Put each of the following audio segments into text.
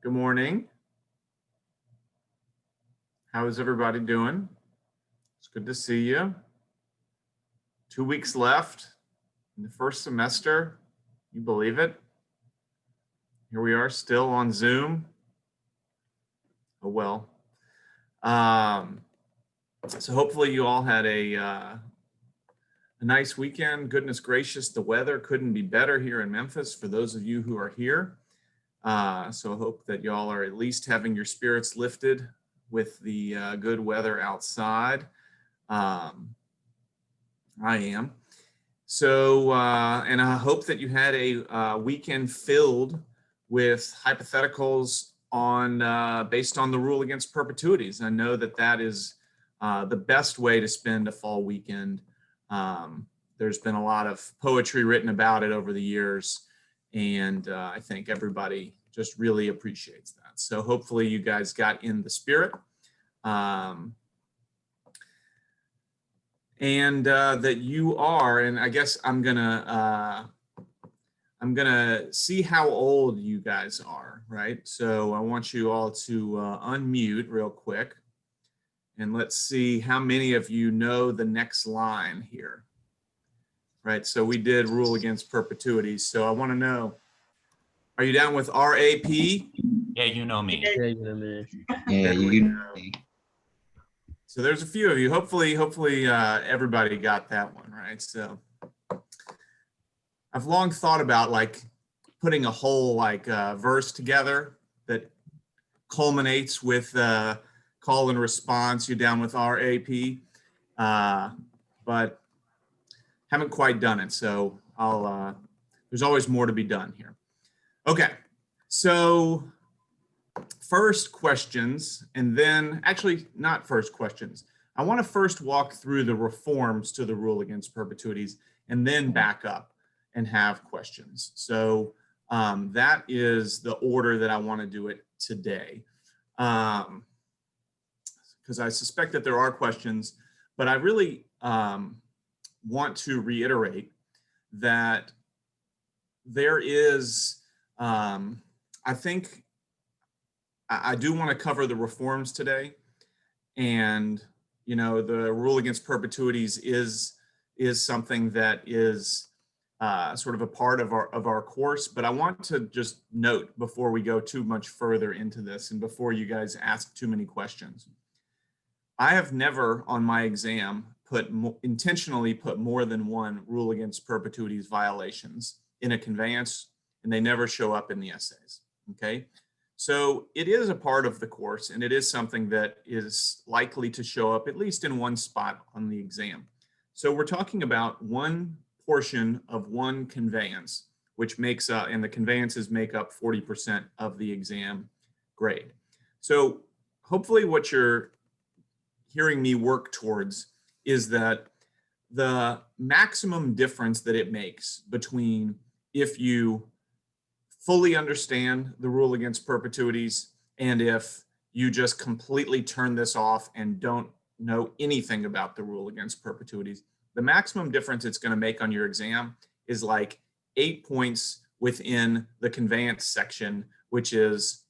Good morning. How is everybody doing? It's good to see you. 2 weeks left in the first semester. You believe it? Here we are still on Zoom. Oh well. So hopefully you all had a nice weekend. Goodness gracious, the weather couldn't be better here in Memphis for those of you who are here. So I hope that y'all are at least having your spirits lifted with the good weather outside. I am. So, and I hope that you had a weekend filled with hypotheticals on based on the rule against perpetuities. I know that that is the best way to spend a fall weekend. There's been a lot of poetry written about it over the years, and I think everybody just really appreciates that. So hopefully you guys got in the spirit. And that you are, and I guess I'm gonna see how old you guys are, right? So I want you all to unmute real quick, and let's see how many of you know the next line here, right? So we did rule against perpetuities. So I want to know, are you down with RAP? Yeah, you know me. Yeah, you know me. Yeah, you know me. So there's a few of you. Hopefully everybody got that one, right? So I've long thought about like putting a whole verse together that culminates with call and response. You down with RAP? But haven't quite done it. So I'll. There's always more to be done here. Okay, so first questions, and then actually not first questions. I want to first walk through the reforms to the rule against perpetuities and then back up and have questions. So that is the order that I want to do it today. Because I suspect that there are questions, but I really want to reiterate that there is, I think, I do want to cover the reforms today, and you know the rule against perpetuities is something that is sort of a part of our course. But I want to just note before we go too much further into this, and before you guys ask too many questions, I have never on my exam intentionally put more than one rule against perpetuities violations in a conveyance, and they never show up in the essays. Okay. So it is a part of the course, and it is something that is likely to show up at least in one spot on the exam. So we're talking about one portion of one conveyance, which makes up, and the conveyances make up 40% of the exam grade. So hopefully what you're hearing me work towards is that the maximum difference that it makes between if you fully understand the rule against perpetuities and if you just completely turn this off and don't know anything about the rule against perpetuities, the maximum difference it's going to make on your exam is like 8 points within the conveyance section, which is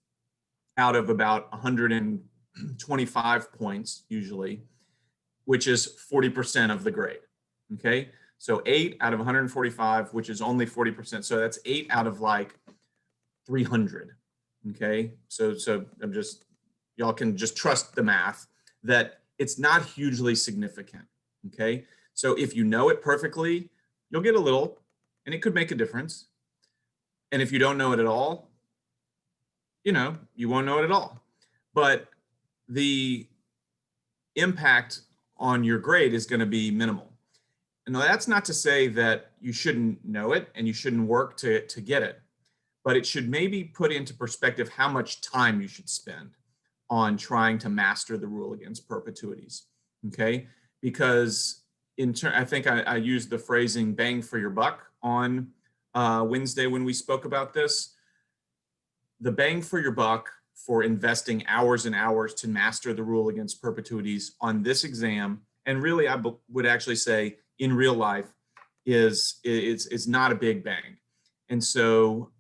out of about 125 points usually, which is 40% of the grade. Okay, so 8 out of 145, which is only 40%. So that's 8 out of like 300. Okay, so I'm just, y'all can just trust the math that it's not hugely significant. Okay, so if you know it perfectly, you'll get a little, and it could make a difference. And if you don't know it at all, you know, you won't know it at all. But the impact on your grade is going to be minimal. And that's not to say that you shouldn't know it and you shouldn't work to get it, but it should maybe put into perspective how much time you should spend on trying to master the rule against perpetuities. Okay, because I think I used the phrasing "bang for your buck" on Wednesday when we spoke about this. The bang for your buck for investing hours and hours to master the rule against perpetuities on this exam, and really I would actually say in real life, is not a big bang. And so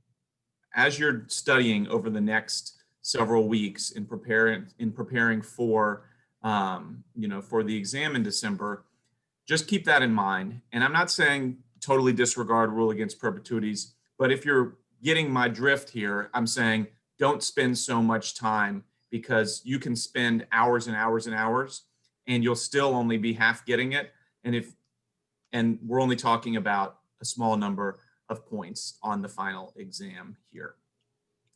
as you're studying over the next several weeks in preparing for, for the exam in December, just keep that in mind. And I'm not saying totally disregard rule against perpetuities, but if you're getting my drift here, I'm saying don't spend so much time, because you can spend hours and hours and hours and you'll still only be half getting it. And we're only talking about a small number of points on the final exam here.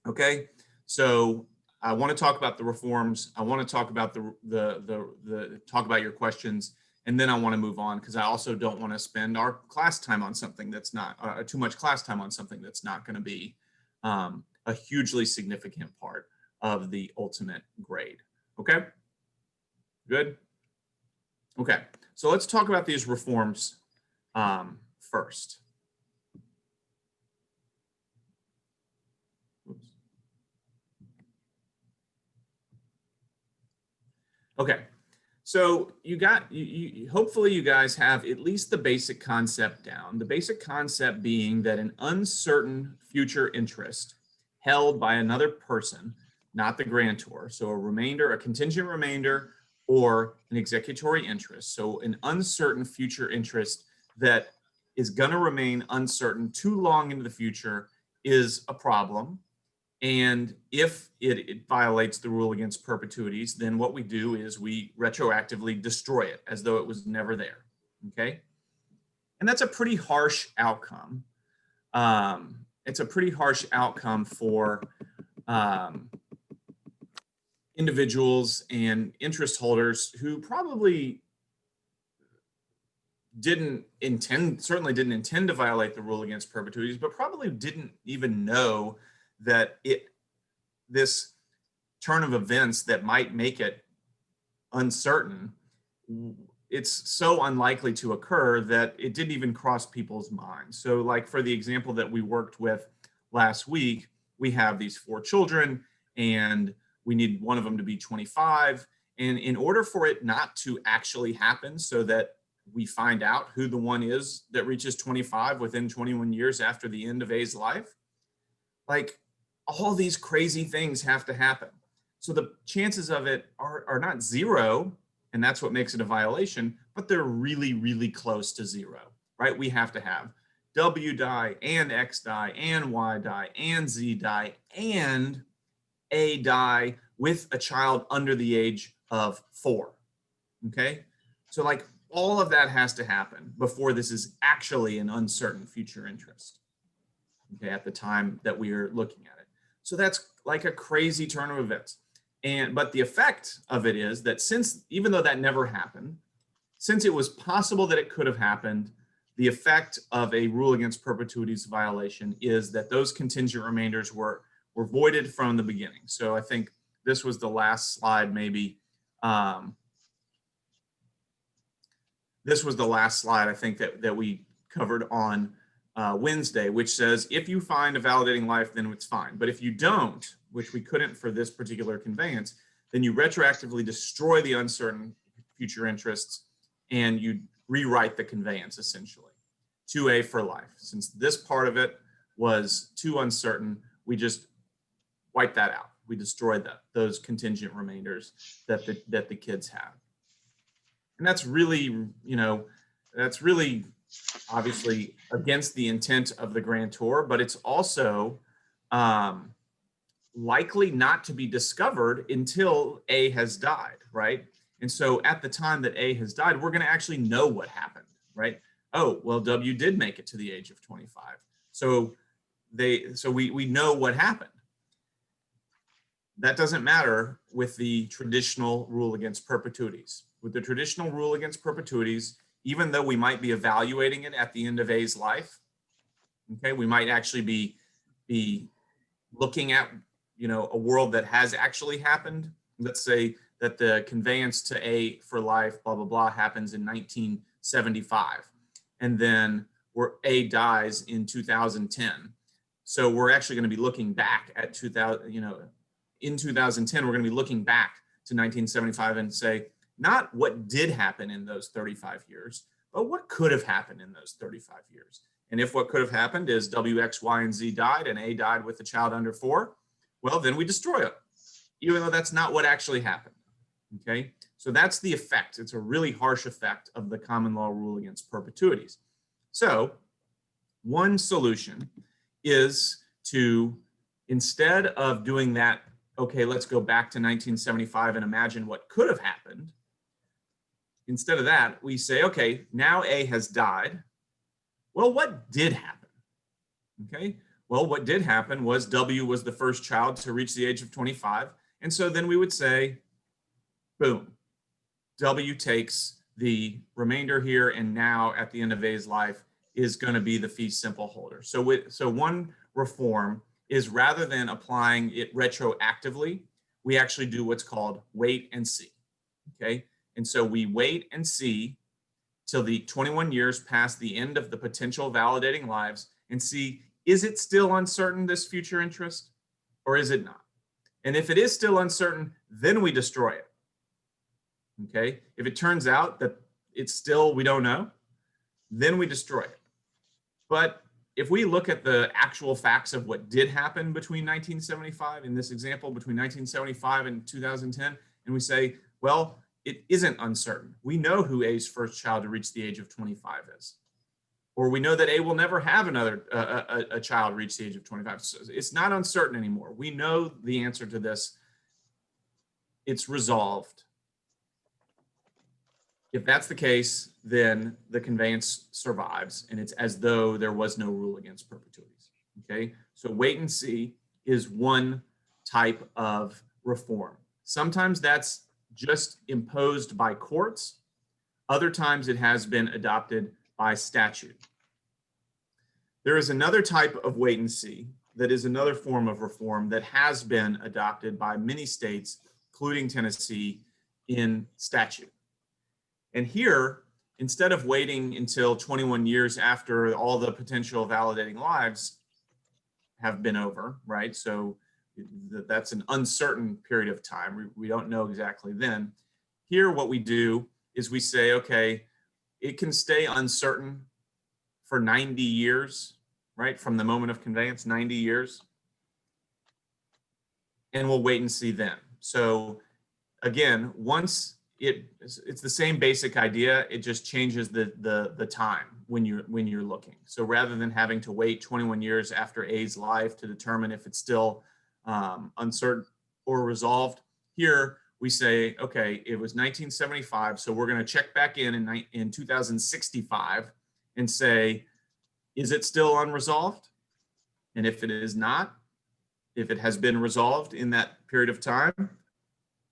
Okay, so I want to talk about the reforms. I want to talk about talk about your questions, and then I want to move on, because I also don't want to spend our class time on something that's not too much class time on something that's not going to be a hugely significant part of the ultimate grade. Okay, good. Okay, so let's talk about these reforms first. Oops. Okay, so hopefully you guys have at least the basic concept down. The basic concept being that an uncertain future interest held by another person, not the grantor, so a contingent remainder, or an executory interest, so an uncertain future interest that is going to remain uncertain too long into the future, is a problem. And if it violates the rule against perpetuities, then what we do is we retroactively destroy it as though it was never there. Okay, and that's a pretty harsh outcome. It's a pretty harsh outcome for individuals and interest holders who probably certainly didn't intend to violate the rule against perpetuities, but probably didn't even know that this turn of events that might make it uncertain, it's so unlikely to occur that it didn't even cross people's minds. So like for the example that we worked with last week, we have these 4 children and we need one of them to be 25. And in order for it not to actually happen, so that we find out who the one is that reaches 25 within 21 years after the end of A's life, like all these crazy things have to happen. So the chances of it are not 0, and that's what makes it a violation, but they're really, really close to 0, right? We have to have W die and X die and Y die and Z die and A die with a child under the age of 4, okay? So like all of that has to happen before this is actually an uncertain future interest, okay, at the time that we are looking at it. So that's like a crazy turn of events. But the effect of it is that even though that never happened, since it was possible that it could have happened, the effect of a rule against perpetuities violation is that those contingent remainders were voided from the beginning. So I think this was the last slide, maybe. This was the last slide, I think, that we covered on Wednesday, which says if you find a validating life, then it's fine. But if you don't, which we couldn't for this particular conveyance, then you retroactively destroy the uncertain future interests and you rewrite the conveyance essentially to A for life. Since this part of it was too uncertain, we just wipe that out. We destroy those contingent remainders that the kids have. And that's really, that's really obviously against the intent of the grantor, but it's also likely not to be discovered until A has died, right? And so at the time that A has died, we're going to actually know what happened, right? Oh, well, W did make it to the age of 25. So we know what happened. That doesn't matter with the traditional rule against perpetuities. With the traditional rule against perpetuities, even though we might be evaluating it at the end of A's life, okay, we might actually be looking at, a world that has actually happened. Let's say that the conveyance to A for life, blah, blah, blah, happens in 1975. And then A dies in 2010. So we're actually going to be looking back at 2000, in 2010, we're going to be looking back to 1975 and say, not what did happen in those 35 years, but what could have happened in those 35 years. And if what could have happened is W, X, Y, and Z died and A died with a child under 4, well, then we destroy it. even though that's not what actually happened. Okay, so that's the effect. It's a really harsh effect of the common law rule against perpetuities. So one solution is to, instead of doing that, okay, let's go back to 1975 and imagine what could have happened. Instead of that, we say, okay, now A has died. Well, what did happen? Okay, well, what did happen was W was the first child to reach the age of 25. And so then we would say, boom, W takes the remainder here, and now at the end of A's life is going to be the fee simple holder. So one reform is, rather than applying it retroactively, we actually do what's called wait and see. Okay, and so we wait and see till the 21 years past the end of the potential validating lives and see, is it still uncertain, this future interest, or is it not? And if it is still uncertain, then we destroy it. Okay, if it turns out that it's still, we don't know, then we destroy it. But if we look at the actual facts of what did happen between 1975, in this example, between 1975 and 2010, and we say, well, it isn't uncertain. We know who A's first child to reach the age of 25 is. Or we know that A will never have another a child reach the age of 25. So it's not uncertain anymore. We know the answer to this. It's resolved. If that's the case, then the conveyance survives, and it's as though there was no rule against perpetuities. Okay, so wait and see is one type of reform. Sometimes that's just imposed by courts. Other times it has been adopted by statute. There is another type of wait and see that is another form of reform that has been adopted by many states, including Tennessee, in statute. And here, instead of waiting until 21 years after all the potential validating lives have been over, right? So that's an uncertain period of time. We don't know exactly then. Here, what we do is we say, okay, it can stay uncertain for 90 years, right? From the moment of conveyance, 90 years. And we'll wait and see then. So again, once it's the same basic idea, it just changes the time when you're looking. So rather than having to wait 21 years after A's life to determine if it's still uncertain or resolved, here we say, okay, it was 1975, so we're going to check back in 2065 and say, is it still unresolved? And if it is not, if it has been resolved in that period of time,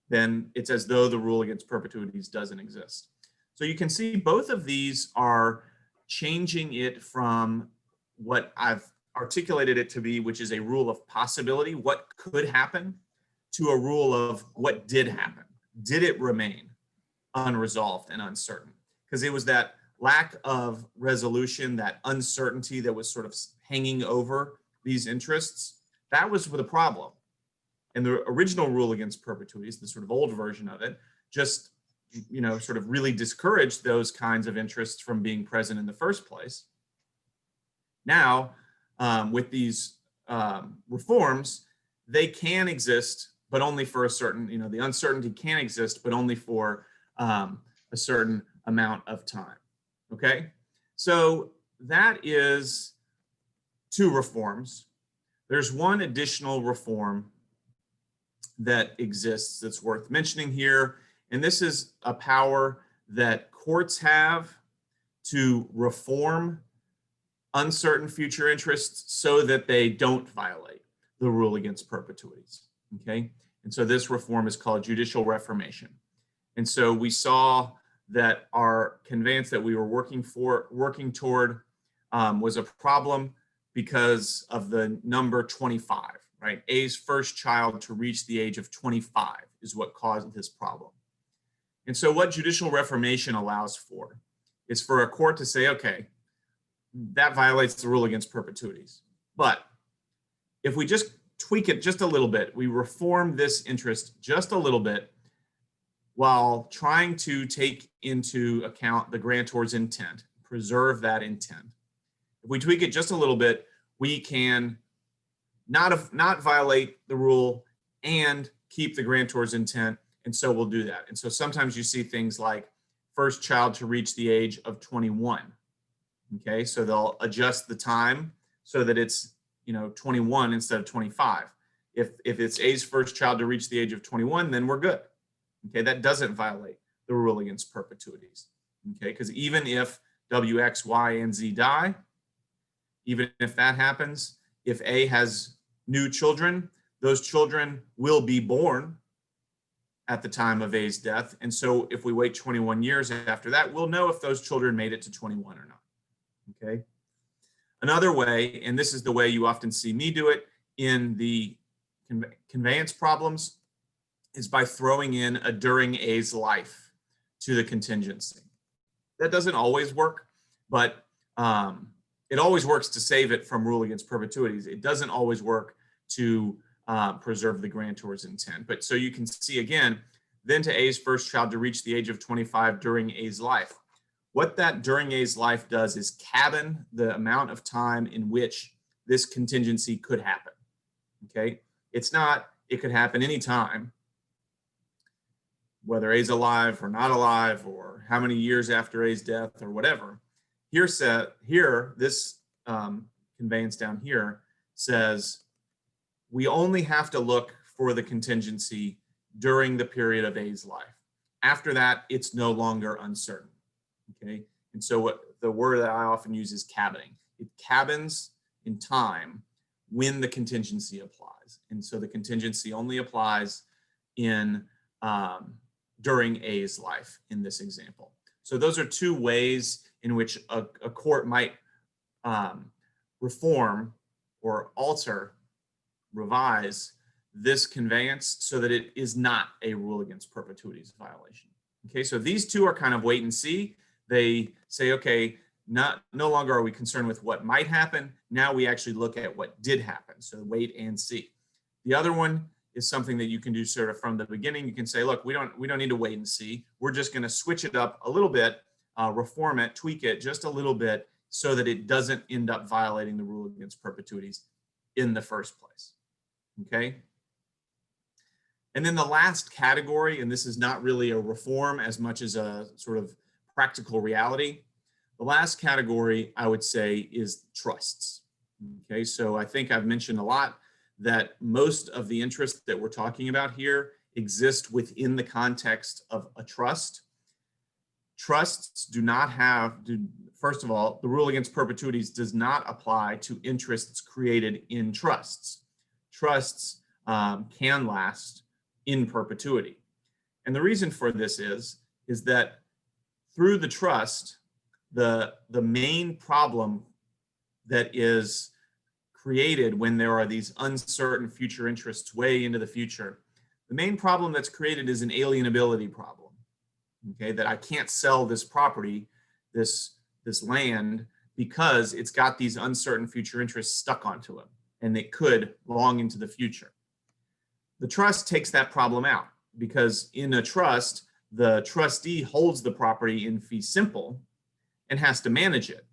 then it's as though the rule against perpetuities doesn't exist. So you can see both of these are changing it from what I've articulated it to be, which is a rule of possibility, what could happen, to a rule of what did happen. Did it remain unresolved and uncertain? Because it was that lack of resolution, that uncertainty that was sort of hanging over these interests, that was the problem. And the original rule against perpetuities, the sort of old version of it, just, sort of really discouraged those kinds of interests from being present in the first place. Now, with these reforms, they can exist, but only for a certain, the uncertainty can exist, but only for a certain amount of time. Okay, so that is two reforms. There's one additional reform that exists that's worth mentioning here, and this is a power that courts have to reform uncertain future interests so that they don't violate the rule against perpetuities. Okay, and so this reform is called judicial reformation. And so we saw that our conveyance that we were working toward was a problem because of the number 25, right? A's first child to reach the age of 25 is what caused this problem. And so what judicial reformation allows for is for a court to say, okay, that violates the rule against perpetuities. But if we just tweak it just a little bit, we reform this interest just a little bit while trying to take into account the grantor's intent, preserve that intent. If we tweak it just a little bit, we can not violate the rule and keep the grantor's intent, and so we'll do that. And so sometimes you see things like first child to reach the age of 21. Okay, so they'll adjust the time so that it's 21 instead of 25. If it's A's first child to reach the age of 21, then we're good. Okay, that doesn't violate the rule against perpetuities. Okay, because even if W, X, Y, and Z die, even if that happens, if A has new children, those children will be born at the time of A's death. And so if we wait 21 years after that, we'll know if those children made it to 21 or not. Okay. Another way, and this is the way you often see me do it in the conveyance problems, is by throwing in a during A's life to the contingency. That doesn't always work, but it always works to save it from rule against perpetuities. It doesn't always work to preserve the grantor's intent. But so you can see again, then to A's first child to reach the age of 25 during A's life. What that during A's life does is cabin the amount of time in which this contingency could happen. Okay, it's not, it could happen anytime, whether A's alive or not alive, or how many years after A's death or whatever. Here, this conveyance down here says we only have to look for the contingency during the period of A's life. After that, it's no longer uncertain. Okay, and so what the word that I often use is cabining. It cabins in time when the contingency applies, and so the contingency only applies in during A's life in this example. So those are two ways in which a court might reform or alter, revise this conveyance so that it is not a rule against perpetuities violation. Okay, so these two are kind of wait and see. They say, okay, no longer are we concerned with what might happen. Now we actually look at what did happen. So wait and see. The other one is something that you can do sort of from the beginning. You can say, look, we don't need to wait and see. We're just going to switch it up a little bit, reform it, tweak it just a little bit so that it doesn't end up violating the rule against perpetuities in the first place. Okay. And then the last category, and this is not really a reform as much as a sort of practical reality. The last category I would say is trusts. Okay, so I think I've mentioned a lot that most of the interests that we're talking about here exist within the context of a trust. Trusts do not have, first of all, the rule against perpetuities does not apply to interests created in trusts. Trusts can last in perpetuity. And the reason for this is that through the trust, the main problem that is created when there are these uncertain future interests way into the future, the main problem that's created is an alienability problem. Okay, that I can't sell this property, this land, because it's got these uncertain future interests stuck onto it, and it could long into the future. The trust takes that problem out, because in a trust, the trustee holds the property in fee simple and has to manage it.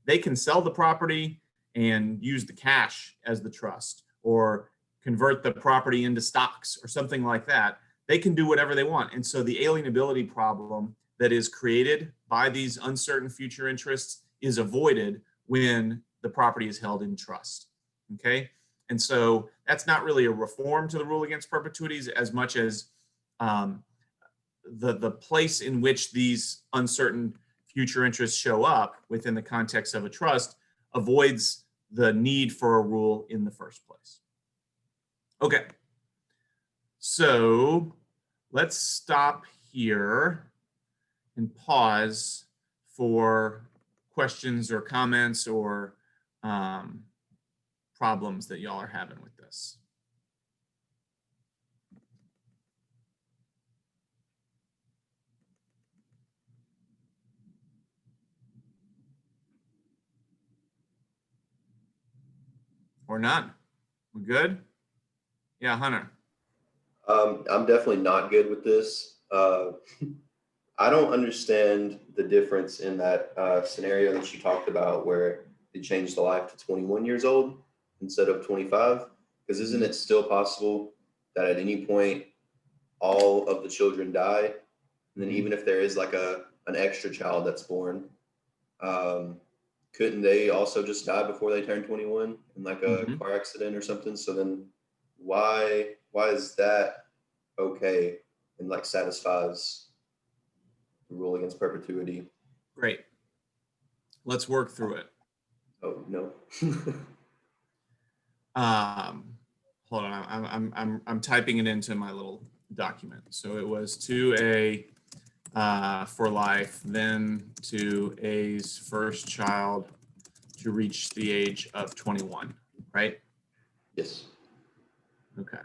They can sell the property and use the cash as the trust, or convert the property into stocks or something like that. They can do whatever they want. And so the alienability problem that is created by these uncertain future interests is avoided when the property is held in trust. Okay. And so that's not really a reform to the rule against perpetuities as much as the place in which these uncertain future interests show up within the context of a trust avoids the need for a rule in the first place. Okay, so let's stop here and pause for questions or comments or problems that y'all are having with this. Or not? We good? Yeah, Hunter. I'm definitely not good with this. I don't understand the difference in that scenario that you talked about where they changed the life to 21 years old instead of 25, because isn't it still possible that at any point all of the children die, and then even if there is like an extra child that's born, couldn't they also just die before they turn 21 in like a Mhm. car accident or something? So then why is that okay and like satisfies the rule against perpetuity? Great. Let's work through it. Oh no. Hold on, I'm typing it into my little document. So it was 2A for life, then to A's first child to reach the age of 21, right? Yes. Okay.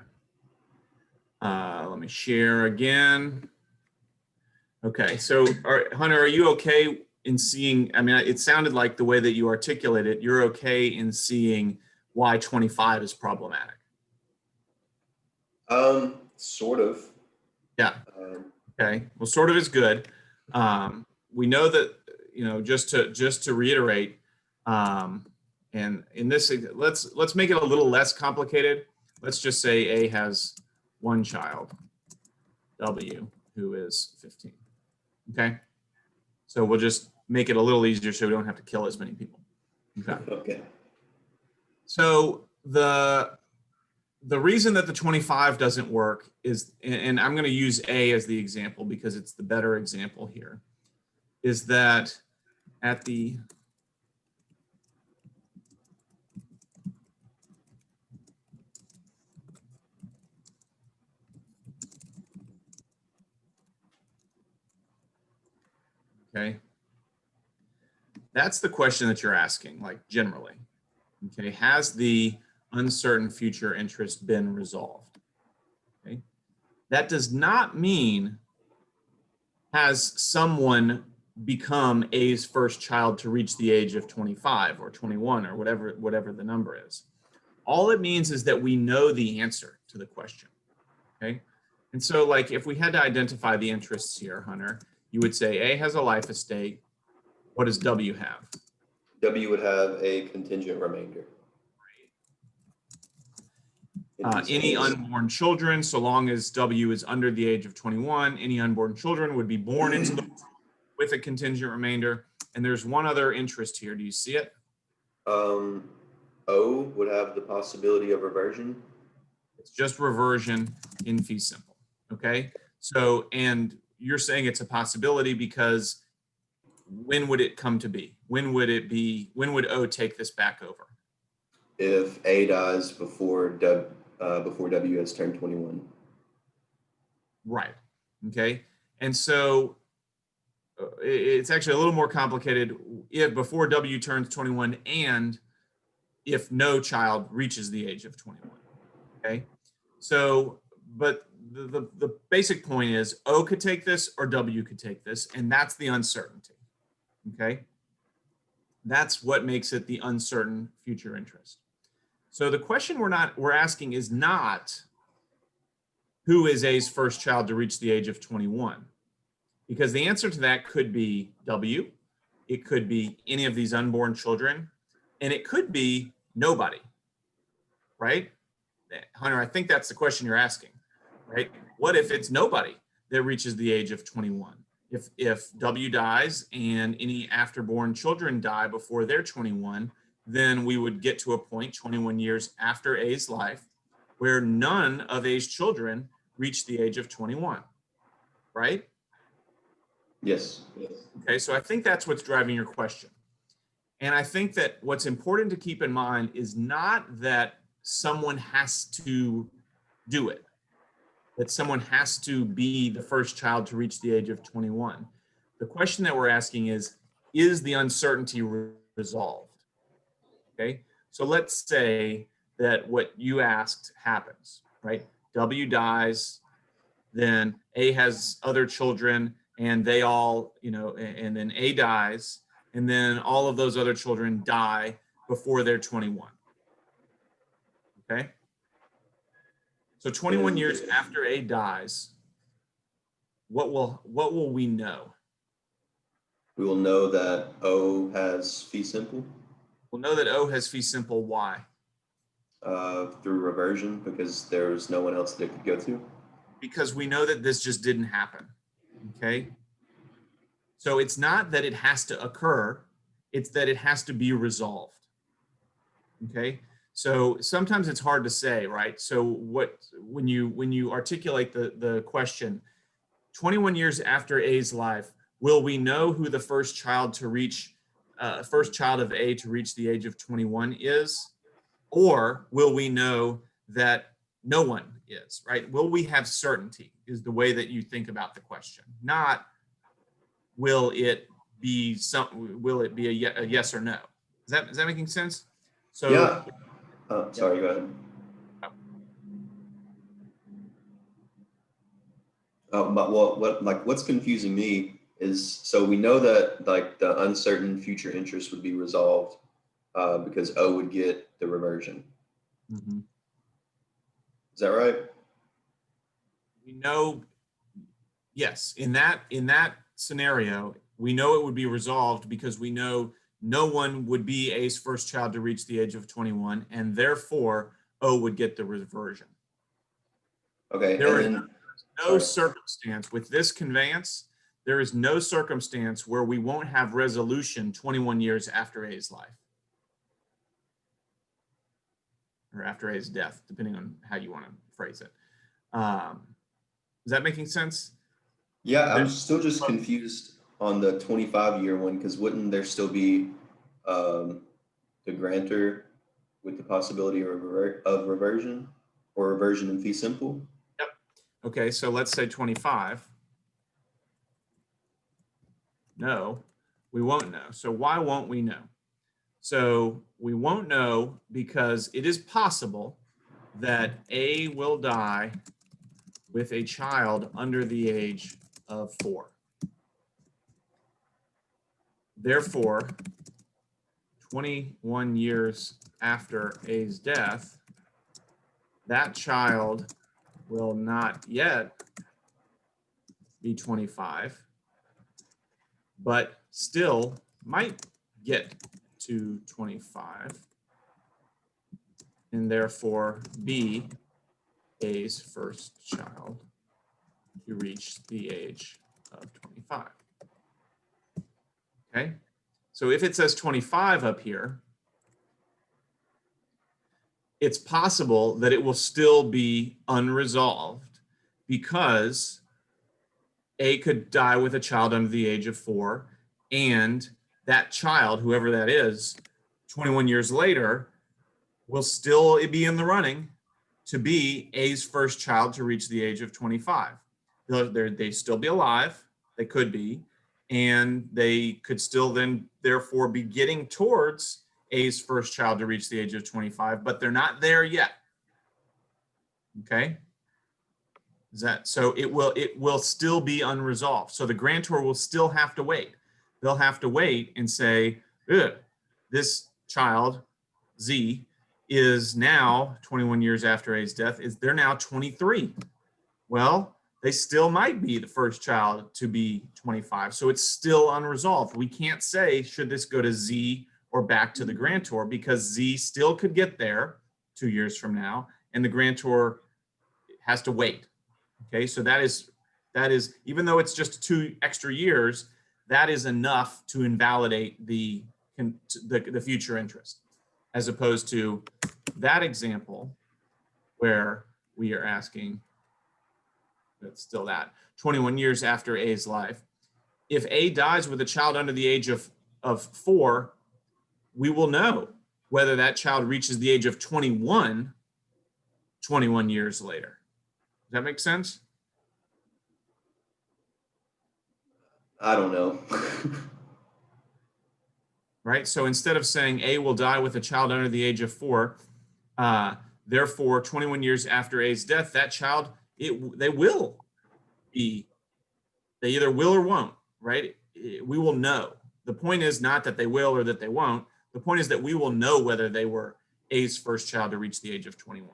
Let me share again. Okay, so Hunter, are you okay in seeing, I mean, it sounded like the way that you articulate it, you're okay in seeing why 25 is problematic? Sort of. Yeah. Um, Okay. Well, sort of is good. We know that, just to reiterate, and in this, let's make it a little less complicated. Let's just say A has one child, W, who is 15. Okay. So we'll just make it a little easier so we don't have to kill as many people. Okay. okay. So the reason that the 25 doesn't work is, and I'm going to use A as the example because it's the better example here, is that at the okay, that's the question that you're asking, like generally. Okay, has the uncertain future interest been resolved? Okay, that does not mean has someone become A's first child to reach the age of 25 or 21 or whatever the number is. All it means is that we know the answer to the question. Okay. And so, like, if we had to identify the interests here, Hunter, you would say A has a life estate. What does W have? W would have a contingent remainder. Any unborn children, so long as W is under the age of 21, any unborn children would be born into the world with a contingent remainder. And there's one other interest here. Do you see it? O would have the possibility of reversion. It's just reversion in fee simple. Okay. So, and you're saying it's a possibility because when would it come to be? When would O take this back over? If A dies before W has turned 21. Right. Okay. And so it's actually a little more complicated if before W turns 21 and if no child reaches the age of 21. Okay. So, but the basic point is O could take this or W could take this, and that's the uncertainty. Okay. That's what makes it the uncertain future interest. So the question we're asking is not who is A's first child to reach the age of 21, because the answer to that could be W, it could be any of these unborn children, and it could be nobody, right? Hunter, I think that's the question you're asking, right? What if it's nobody that reaches the age of 21? If W dies and any afterborn children die before they're 21, then we would get to a point 21 years after A's life where none of A's children reach the age of 21, right? Yes. Okay, so I think that's what's driving your question. And I think that what's important to keep in mind is not that someone has to do it, that someone has to be the first child to reach the age of 21. The question that we're asking is the uncertainty resolved? Okay, so let's say that what you asked happens, right? W dies, then A has other children and they all, and then A dies, and then all of those other children die before they're 21. Okay? So 21 years after A dies, what will we know? We will know that O has fee simple. We'll know that O has fee simple. Why? through reversion because there was no one else that it could go to? Because we know that this just didn't happen. Okay. So it's not that it has to occur, it's that it has to be resolved. Okay. So sometimes it's hard to say, right? So when you articulate the question, 21 years after A's life, will we know who the first child of A to reach the age of 21 is? Or will we know that no one is, right? Will we have certainty is the way that you think about the question, not will it be a yes or no? Is that making sense? So Yeah. Sorry, go ahead. But what's confusing me is, so we know that like the uncertain future interest would be resolved because O would get the reversion. mhm. Is that right? We know, yes, in that scenario, we know it would be resolved because we know no one would be A's first child to reach the age of 21, and therefore O would get the reversion. Okay, There and is then no sorry. circumstance with this conveyance. There is no circumstance where we won't have resolution 21 years after A's life or after A's death, depending on how you want to phrase it. Is that making sense? Yeah, I'm still just confused on the 25-year one because wouldn't there still be the grantor with the possibility of reversion or reversion in fee simple? Yep. Okay, so let's say 25. No, we won't know. So why won't we know? So we won't know because it is possible that A will die with a child under the age of 4. Therefore, 21 years after A's death, that child will not yet be 25, but still might get to 25, and therefore be A's first child to reach the age of 25. Okay, so if it says 25 up here, it's possible that it will still be unresolved because A could die with a child under the age of 4, and that child, whoever that is, 21 years later, will still be in the running to be A's first child to reach the age of 25. They still be alive, they could be, and they could still then therefore be getting towards A's first child to reach the age of 25, but they're not there yet. Okay? Is that so? It will still be unresolved. So the grantor will still have to wait. They'll have to wait and say, this child, Z, is now 21 years after A's death. They're now 23. Well, they still might be the first child to be 25. So it's still unresolved. We can't say, should this go to Z or back to the grantor, because Z still could get there 2 years from now, and the grantor has to wait. Okay, so that is, even though it's just 2 extra years, that is enough to invalidate the future interest, as opposed to that example where we are asking, that's still that, 21 years after A's life. If A dies with a child under the age of 4, we will know whether that child reaches the age of 21 years later. Does that make sense? I don't know. Right? So instead of saying A will die with a child under the age of 4, therefore 21 years after A's death, that child, they will be, they either will or won't, right? We will know. The point is not that they will or that they won't. The point is that we will know whether they were A's first child to reach the age of 21.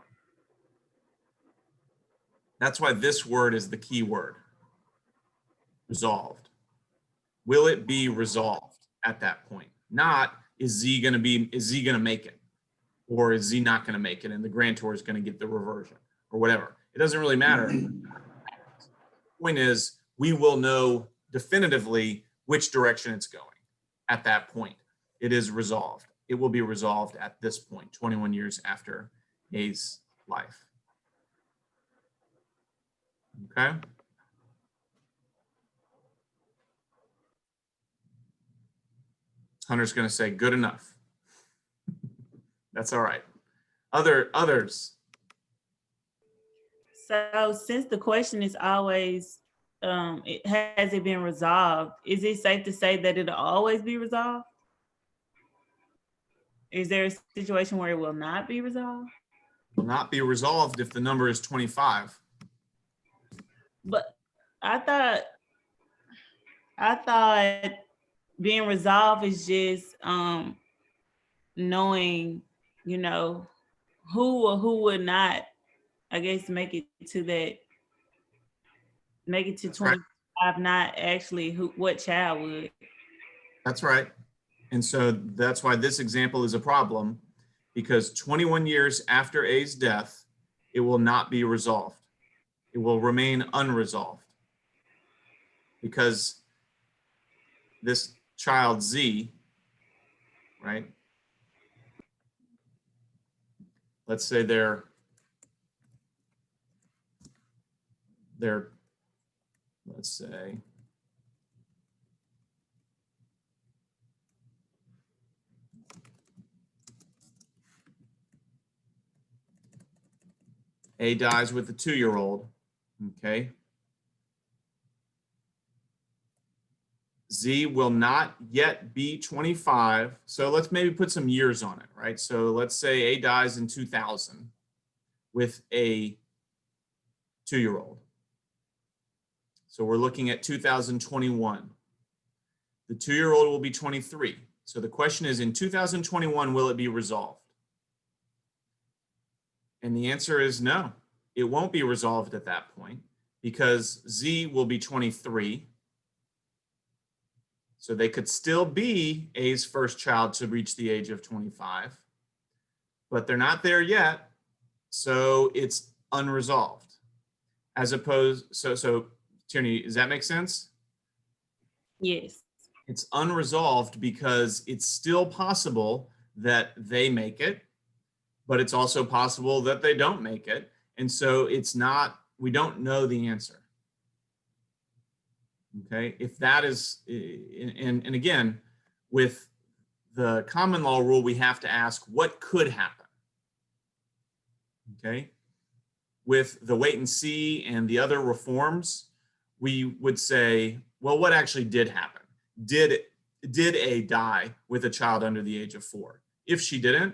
That's why this word is the key word. Resolved. Will it be resolved at that point? Not, is Z going to make it? Or is Z not going to make it and the grantor is going to get the reversion or whatever? It doesn't really matter. The point is, we will know definitively which direction it's going at that point. It is resolved. It will be resolved at this point, 21 years after A's life. Okay. Hunter's going to say good enough. That's all right. Others. So since the question is always, has it been resolved? Is it safe to say that it'll always be resolved? Is there a situation where it will not be resolved? Will not be resolved if the number is 25. But I thought being resolved is just knowing, you know, who or who would not, I guess, make it to 25, not actually what child would. That's right. And so that's why this example is a problem, because 21 years after A's death, it will not be resolved. It will remain unresolved because this child Z, right? Let's say they're let's say A dies with a 2-year-old, okay? Z will not yet be 25. So let's maybe put some years on it, right? So let's say A dies in 2000 with a 2-year-old. So we're looking at 2021. The 2-year-old will be 23. So the question is, in 2021, will it be resolved? And the answer is no, it won't be resolved at that point because Z will be 23. So they could still be A's first child to reach the age of 25, but they're not there yet. So it's unresolved. As opposed, so Tierney, does that make sense? Yes. It's unresolved because it's still possible that they make it, but it's also possible that they don't make it. And so it's not, we don't know the answer. Okay, if that is, and again, with the common law rule, we have to ask what could happen. Okay, with the wait and see and the other reforms, we would say, well, what actually did happen? Did A die with a child under the age of 4? If she didn't,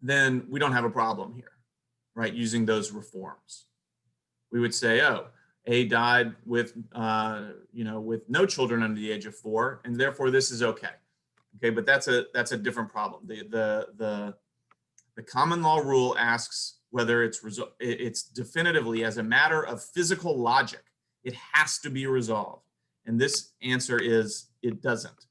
then we don't have a problem here, right? Using those reforms, we would say, oh, A died with, with no children under the age of 4, and therefore this is okay. Okay, but that's a different problem. The common law rule asks whether it's definitively, as a matter of physical logic, it has to be resolved. And this answer is it doesn't,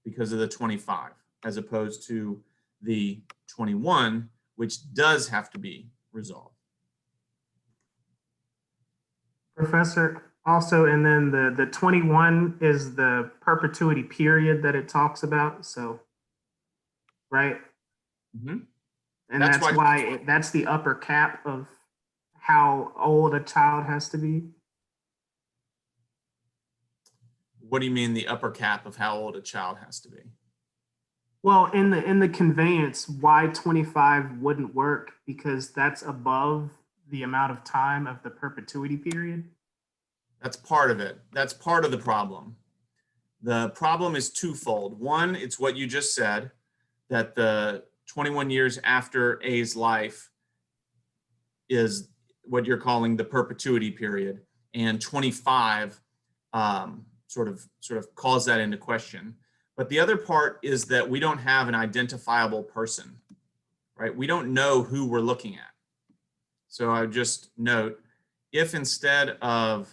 because of the 25, as opposed to the 21, which does have to be resolved. Professor, also, and then the 21 is the perpetuity period that it talks about. So, right? Mm-hmm. And that's why that's the upper cap of how old a child has to be. What do you mean the upper cap of how old a child has to be? Well, in the conveyance, why 25 wouldn't work, because that's above the amount of time of the perpetuity period. That's part of it. That's part of the problem. The problem is twofold. One, it's what you just said, that the 21 years after A's life is what you're calling the perpetuity period, and 25 sort of calls that into question. But the other part is that we don't have an identifiable person, right? We don't know who we're looking at. So I just note, if instead of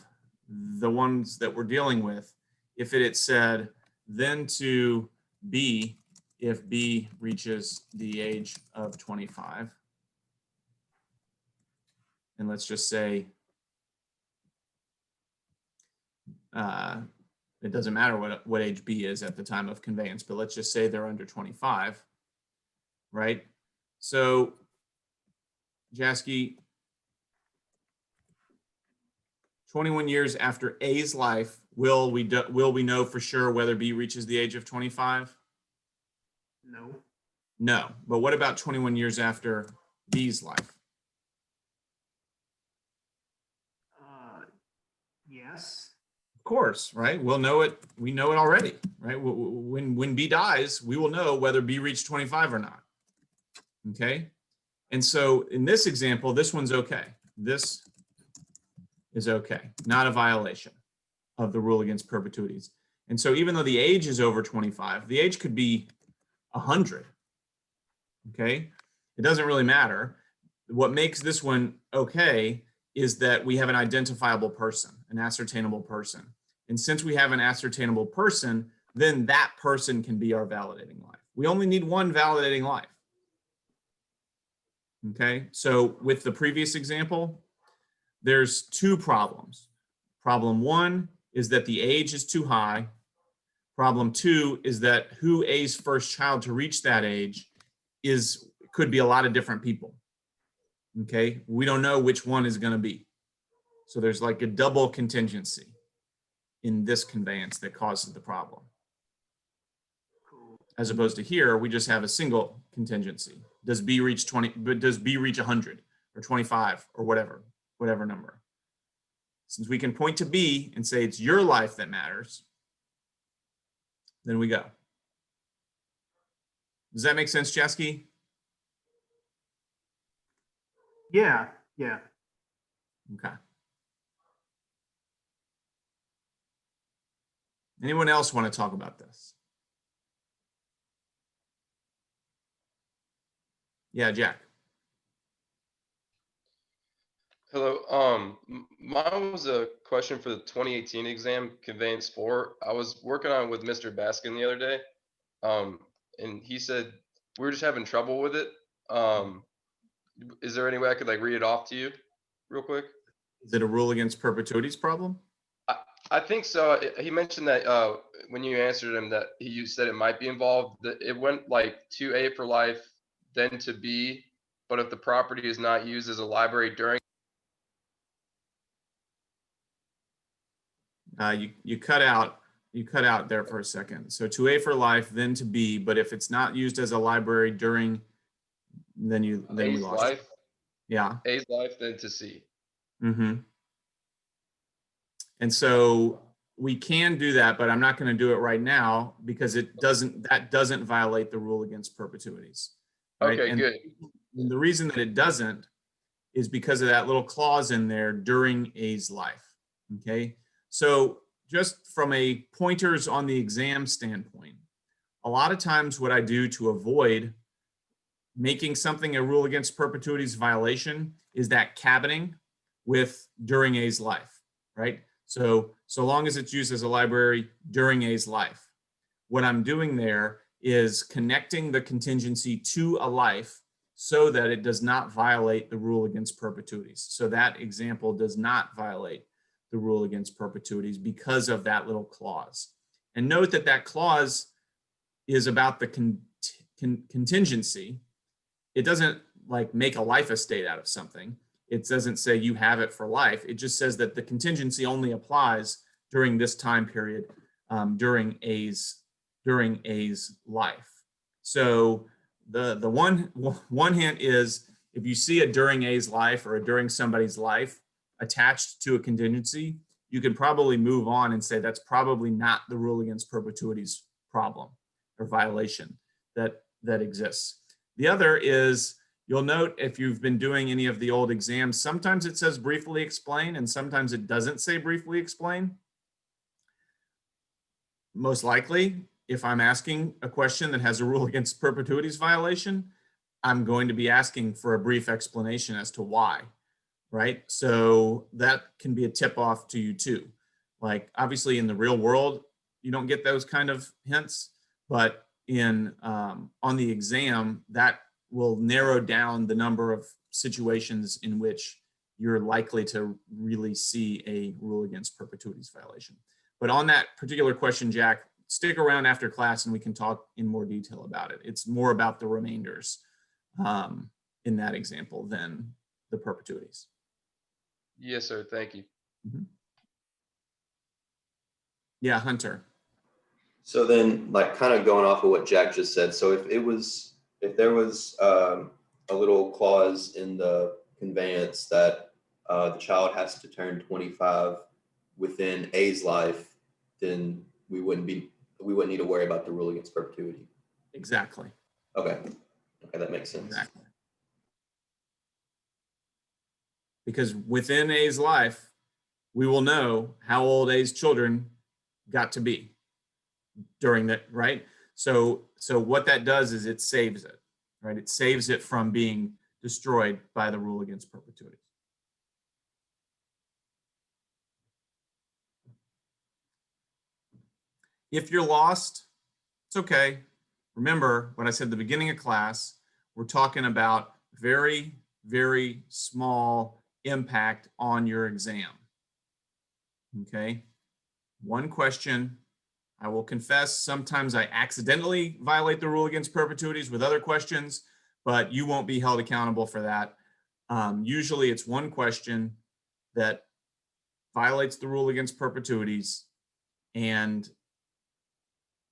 the ones that we're dealing with, if it had said then to B if B reaches the age of 25. And let's just say it doesn't matter what age B is at the time of conveyance, but let's just say they're under 25, right? So, Jasky, 21 years after A's life, will we know for sure whether B reaches the age of 25? No. No. But what about 21 years after B's life? Yes. Of course, right? We'll know it. We know it already, right? When B dies, we will know whether B reached 25 or not. Okay. And so in this example, this one's okay. This is okay, not a violation of the rule against perpetuities. And so even though the age is over 25, the age could be 100. Okay. It doesn't really matter. What makes this one okay is that we have an identifiable person, an ascertainable person. And since we have an ascertainable person, then that person can be our validating life. We only need one validating life. Okay, so with the previous example, there's two problems. Problem one is that the age is too high. Problem two is that who A's first child to reach that age could be a lot of different people. Okay, we don't know which one is going to be. So there's like a double contingency in this conveyance that causes the problem. Cool. As opposed to here, we just have a single contingency. Does B reach 20, but does B reach 100 or 25 or whatever number? Since we can point to B and say it's your life that matters, then we go. Does that make sense, Jasky? Yeah. Yeah. Okay. Anyone else want to talk about this? Yeah, Jack. Hello. Mine was a question for the 2018 exam, Conveyance 4. I was working on it with Mr. Baskin the other day, and he said we were just having trouble with it. Is there any way I could like read it off to you real quick? Is it a rule against perpetuities problem? I think so. He mentioned that when you answered him that you said it might be involved, that it went like to A for life, then to B, but if the property is not used as a library during You cut out there for a second. So to A for life, then to B, but if it's not used as a library during, then we A's lost. life, Yeah. A's life, then to C. Mm-hmm. And so we can do that, but I'm not going to do it right now because that doesn't violate the rule against perpetuities. Right? Okay, and good. And the reason that it doesn't is because of that little clause in there during A's life. Okay. So just from a pointers on the exam standpoint, a lot of times what I do to avoid making something a rule against perpetuities violation is that cabining with during A's life, right? So long as it's used as a library during A's life, what I'm doing there is connecting the contingency to a life so that it does not violate the rule against perpetuities. So that example does not violate the rule against perpetuities because of that little clause. And note that that clause is about the contingency. It doesn't like make a life estate out of something. It doesn't say you have it for life. It just says that the contingency only applies during this time period, during A's life. So the one hint is if you see a during A's life or a during somebody's life attached to a contingency, you can probably move on and say that's probably not the rule against perpetuities problem or violation that exists. The other is, you'll note if you've been doing any of the old exams, sometimes it says briefly explain and sometimes it doesn't say briefly explain. Most likely, if I'm asking a question that has a rule against perpetuities violation, I'm going to be asking for a brief explanation as to why, right? So that can be a tip off to you too. Like obviously in the real world, you don't get those kind of hints, but in on the exam, that will narrow down the number of situations in which you're likely to really see a rule against perpetuities violation. But on that particular question, Jack, stick around after class and we can talk in more detail about it. It's more about the remainders in that example than the perpetuities. Yes, sir. Thank you. Yeah, Hunter. So then, like, kind of going off of what Jack just said, so if there was a little clause in the conveyance that the child has to turn 25 within A's life, then we wouldn't need to worry about the rule against perpetuity. Exactly. Okay, that makes sense. Exactly. Because within A's life, we will know how old A's children got to be during that, right? So what that does is it saves it, right? It saves it from being destroyed by the rule against perpetuity. If you're lost, it's okay. Remember what I said at the beginning of class, we're talking about very, very small impact on your exam. Okay, one question. I will confess, sometimes I accidentally violate the rule against perpetuities with other questions, but you won't be held accountable for that. Usually it's one question that violates the rule against perpetuities, and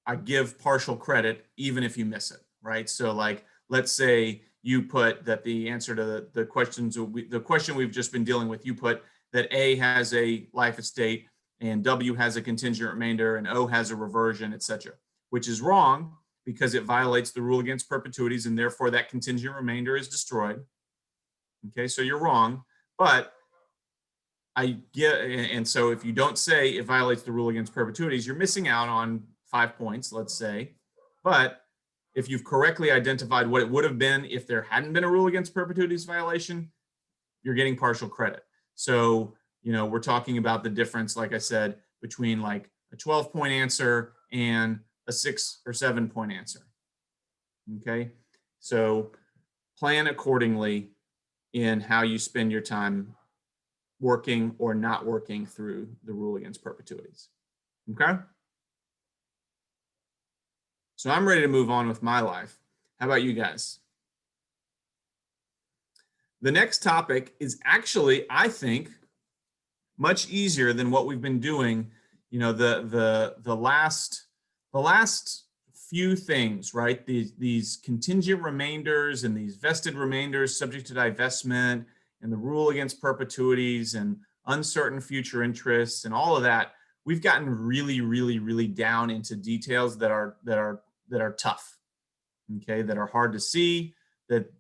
I give partial credit even if you miss it, right? So like, let's say you put that the answer to the question we've just been dealing with, you put that A has a life estate and W has a contingent remainder and O has a reversion, etc., which is wrong because it violates the rule against perpetuities and therefore that contingent remainder is destroyed. Okay, so you're wrong, but I get, and so if you don't say it violates the rule against perpetuities, you're missing out on 5 points, let's say. But if you've correctly identified what it would have been if there hadn't been a rule against perpetuities violation, you're getting partial credit. So, you know, we're talking about the difference, like I said, between like a 12-point answer and a 6 or 7-point answer. Okay, so plan accordingly in how you spend your time working or not working through the rule against perpetuities. Okay, so I'm ready to move on with my life. How about you guys? The next topic is actually, I think, much easier than what we've been doing. You know, the last few things, right? These contingent remainders and these vested remainders subject to divestment and the rule against perpetuities and uncertain future interests and all of that. We've gotten really, really, really down into details that are tough. Okay, that are hard to see, that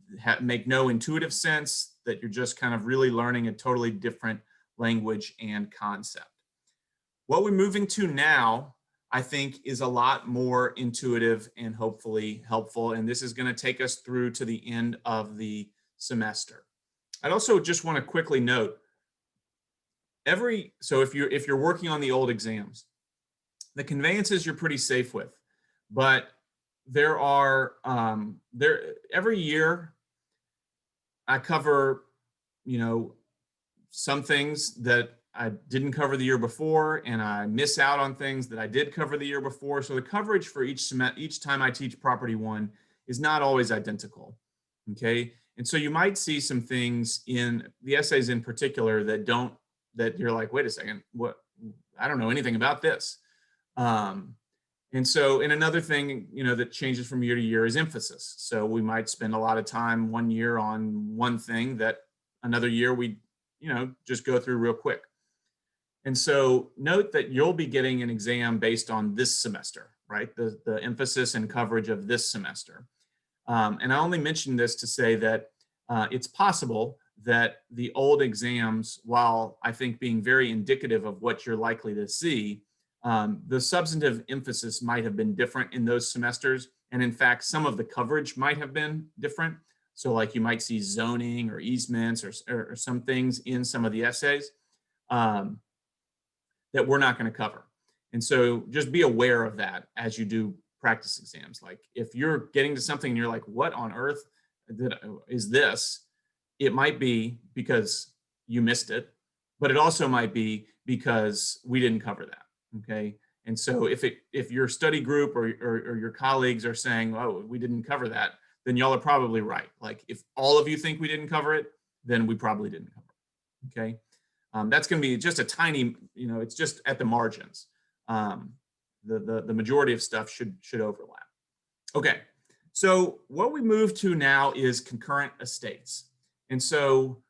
make no intuitive sense, that you're just kind of really learning a totally different language and concept. What we're moving to now, I think, is a lot more intuitive and hopefully helpful. And this is going to take us through to the end of the semester. I'd also just want to quickly note, so if you're working on the old exams, the conveyances you're pretty safe with, but there are every year I cover, you know, some things that I didn't cover the year before, and I miss out on things that I did cover the year before. So the coverage for each time I teach Property 1 is not always identical. Okay, and so you might see some things in the essays in particular that you're like, wait a second, what? I don't know anything about this. And so, and another thing, you know, that changes from year to year is emphasis. So we might spend a lot of time one year on one thing that another year we, you know, just go through real quick. And so note that you'll be getting an exam based on this semester, right? The emphasis and coverage of this semester. And I only mention this to say that it's possible that the old exams, while I think being very indicative of what you're likely to see, the substantive emphasis might have been different in those semesters. And in fact, some of the coverage might have been different. So like you might see zoning or easements or some things in some of the essays that we're not going to cover. And so just be aware of that as you do practice exams. Like if you're getting to something and you're like, what on earth is this? It might be because you missed it, but it also might be because we didn't cover that. Okay. And so if your study group or your colleagues are saying, oh, we didn't cover that, then y'all are probably right. Like if all of you think we didn't cover it, then we probably didn't cover it. Okay. That's going to be just a tiny, it's just at the margins. The majority of stuff should overlap. Okay. So what we move to now is concurrent estates. And so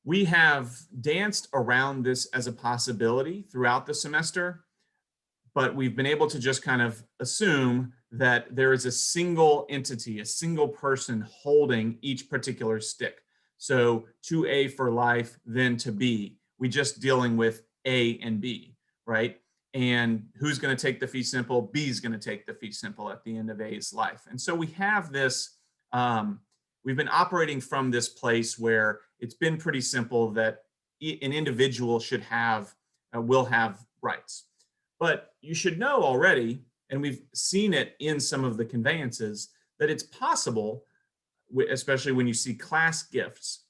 we have danced around this as a possibility throughout the semester, but we've been able to just kind of assume that there is a single entity, a single person holding each particular stick. So to A for life, then to B. We just dealing with A and B, right? And who's going to take the fee simple? B is going to take the fee simple at the end of A's life. And so we have this, we've been operating from this place where it's been pretty simple that an individual should have, will have rights. But you should know already, and we've seen it in some of the conveyances, that it's possible, especially when you see class gifts,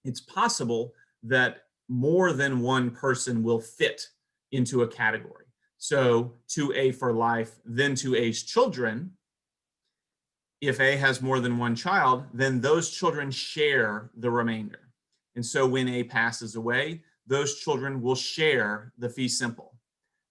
it's possible that more than one person will fit into a category. So to A for life, then to A's children. If A has more than one child, then those children share the remainder. And so when A passes away, those children will share the fee simple.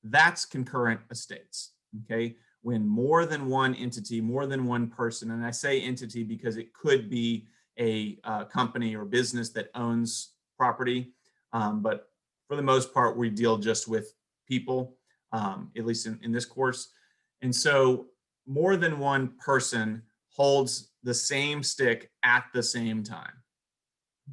That's concurrent estates, okay? When more than one entity, more than one person, and I say entity because it could be a company or business that owns property, but for the most part, we deal just with people, at least in this course. And so more than one person holds the same stick at the same time,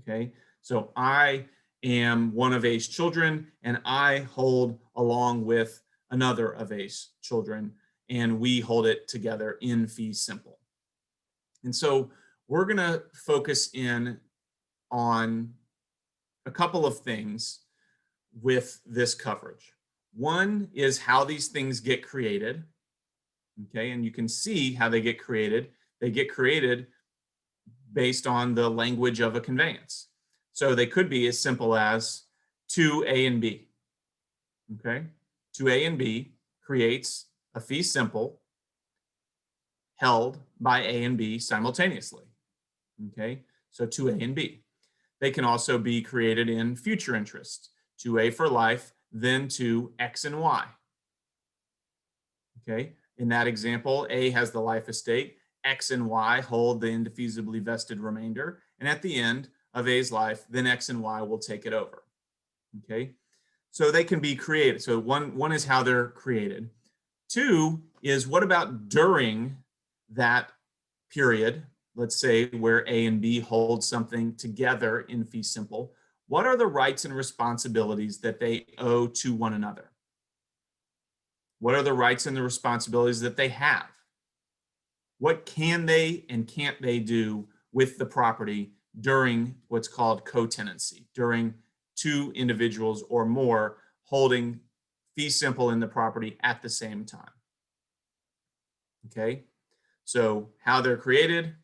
okay? So I am one of A's children, and I hold along with another of A's children, and we hold it together in fee simple. And so we're going to focus in on a couple of things with this coverage. One is how these things get created, okay? And you can see how they get created. They get created based on the language of a conveyance. So they could be as simple as to A and B, okay? To A and B creates a fee simple held by A and B simultaneously, okay? So to A and B. They can also be created in future interest, to A for life, then to X and Y, okay? In that example, A has the life estate, X and Y hold the indefeasibly vested remainder, and at the end of A's life, then X and Y will take it over, okay? So they can be created. So one is how they're created. Two is what about during that period, let's say where A and B hold something together in fee simple, what are the rights and responsibilities that they owe to one another? What are the rights and the responsibilities that they have? What can they and can't they do with the property during what's called co-tenancy, during two individuals or more holding fee simple in the property at the same time? Okay, so how they're created,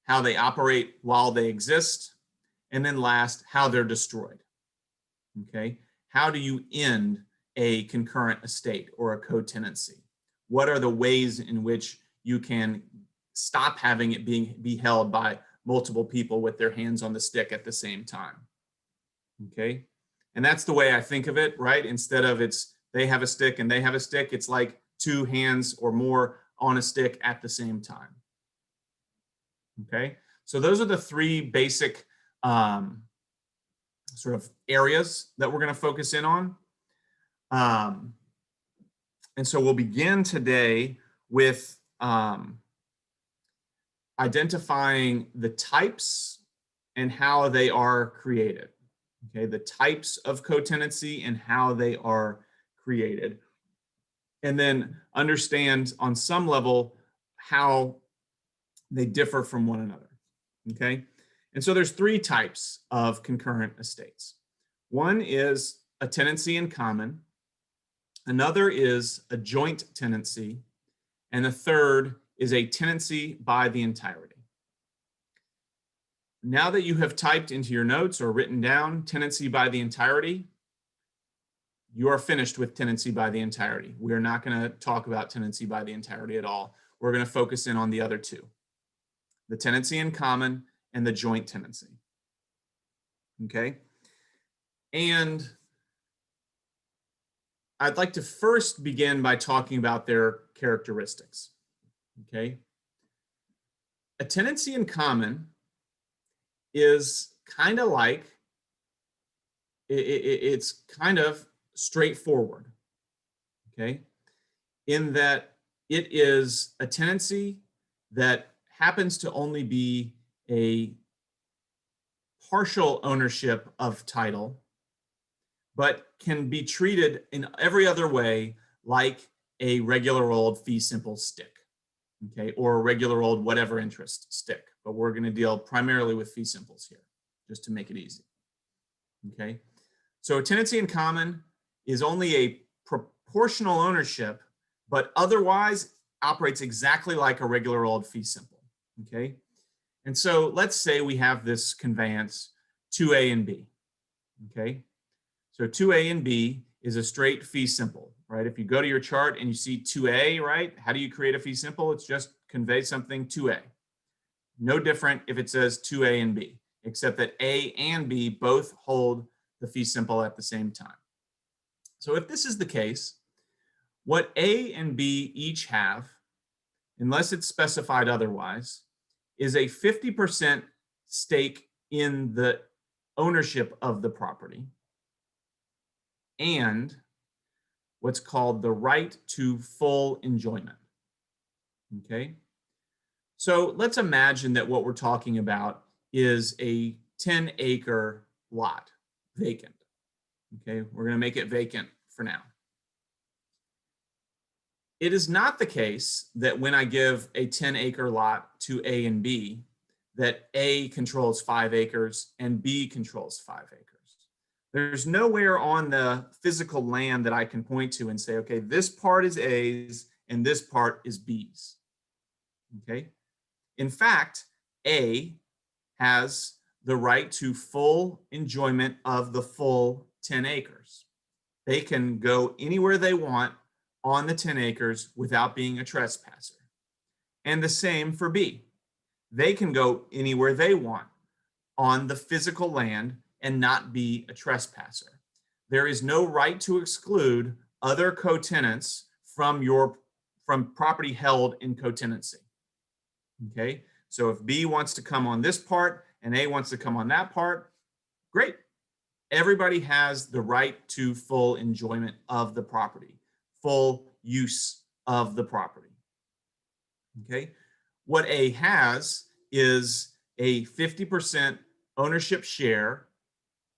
how they operate while they exist, and then last, how they're destroyed. Okay, how do you end a concurrent estate or a co-tenancy? What are the ways in which you can stop having it be held by multiple people with their hands on the stick at the same time? Okay, and that's the way I think of it, right? Instead of it's they have a stick and they have a stick, it's like two hands or more on a stick at the same time. Okay, so those are the three basic sort of areas that we're going to focus in on. And so we'll begin today with identifying the types and how they are created. Okay, the types of co-tenancy and how they are created. And then understand on some level how they differ from one another. Okay, and so there's three types of concurrent estates. One is a tenancy in common. Another is a joint tenancy. And the third is a tenancy by the entirety. Now that you have typed into your notes or written down tenancy by the entirety, you are finished with tenancy by the entirety. We are not going to talk about tenancy by the entirety at all. We're going to focus in on the other two, the tenancy in common and the joint tenancy. Okay. And I'd like to first begin by talking about their characteristics. Okay. A tenancy in common is kind of like, it's kind of straightforward, okay, in that it is a tenancy that happens to only be a partial ownership of title, but can be treated in every other way like a regular old fee simple stick, okay, or a regular old whatever interest stick. But we're going to deal primarily with fee simples here, just to make it easy. Okay, so a tenancy in common is only a proportional ownership, but otherwise operates exactly like a regular old fee simple. Okay, and so let's say we have this conveyance 2A and B. Okay, so 2A and B is a straight fee simple, right? If you go to your chart and you see 2A, right? How do you create a fee simple? It's just convey something 2A. No different if it says 2A and B, except that A and B both hold the fee simple at the same time. So if this is the case, what A and B each have, unless it's specified otherwise, is a 50% stake in the ownership of the property and what's called the right to full enjoyment. Okay? So let's imagine that what we're talking about is a 10-acre lot, vacant. Okay, we're going to make it vacant for now. It is not the case that when I give a 10-acre lot to A and B, that A controls 5 acres and B controls 5 acres. There's nowhere on the physical land that I can point to and say, okay, this part is A's and this part is B's. Okay. In fact, A has the right to full enjoyment of the full 10 acres. They can go anywhere they want on the 10 acres without being a trespasser. And the same for B. They can go anywhere they want on the physical land and not be a trespasser. There is no right to exclude other co-tenants from property held in co-tenancy. Okay, so if B wants to come on this part and A wants to come on that part, great. Everybody has the right to full enjoyment of the property, full use of the property. Okay, what A has is a 50% ownership share.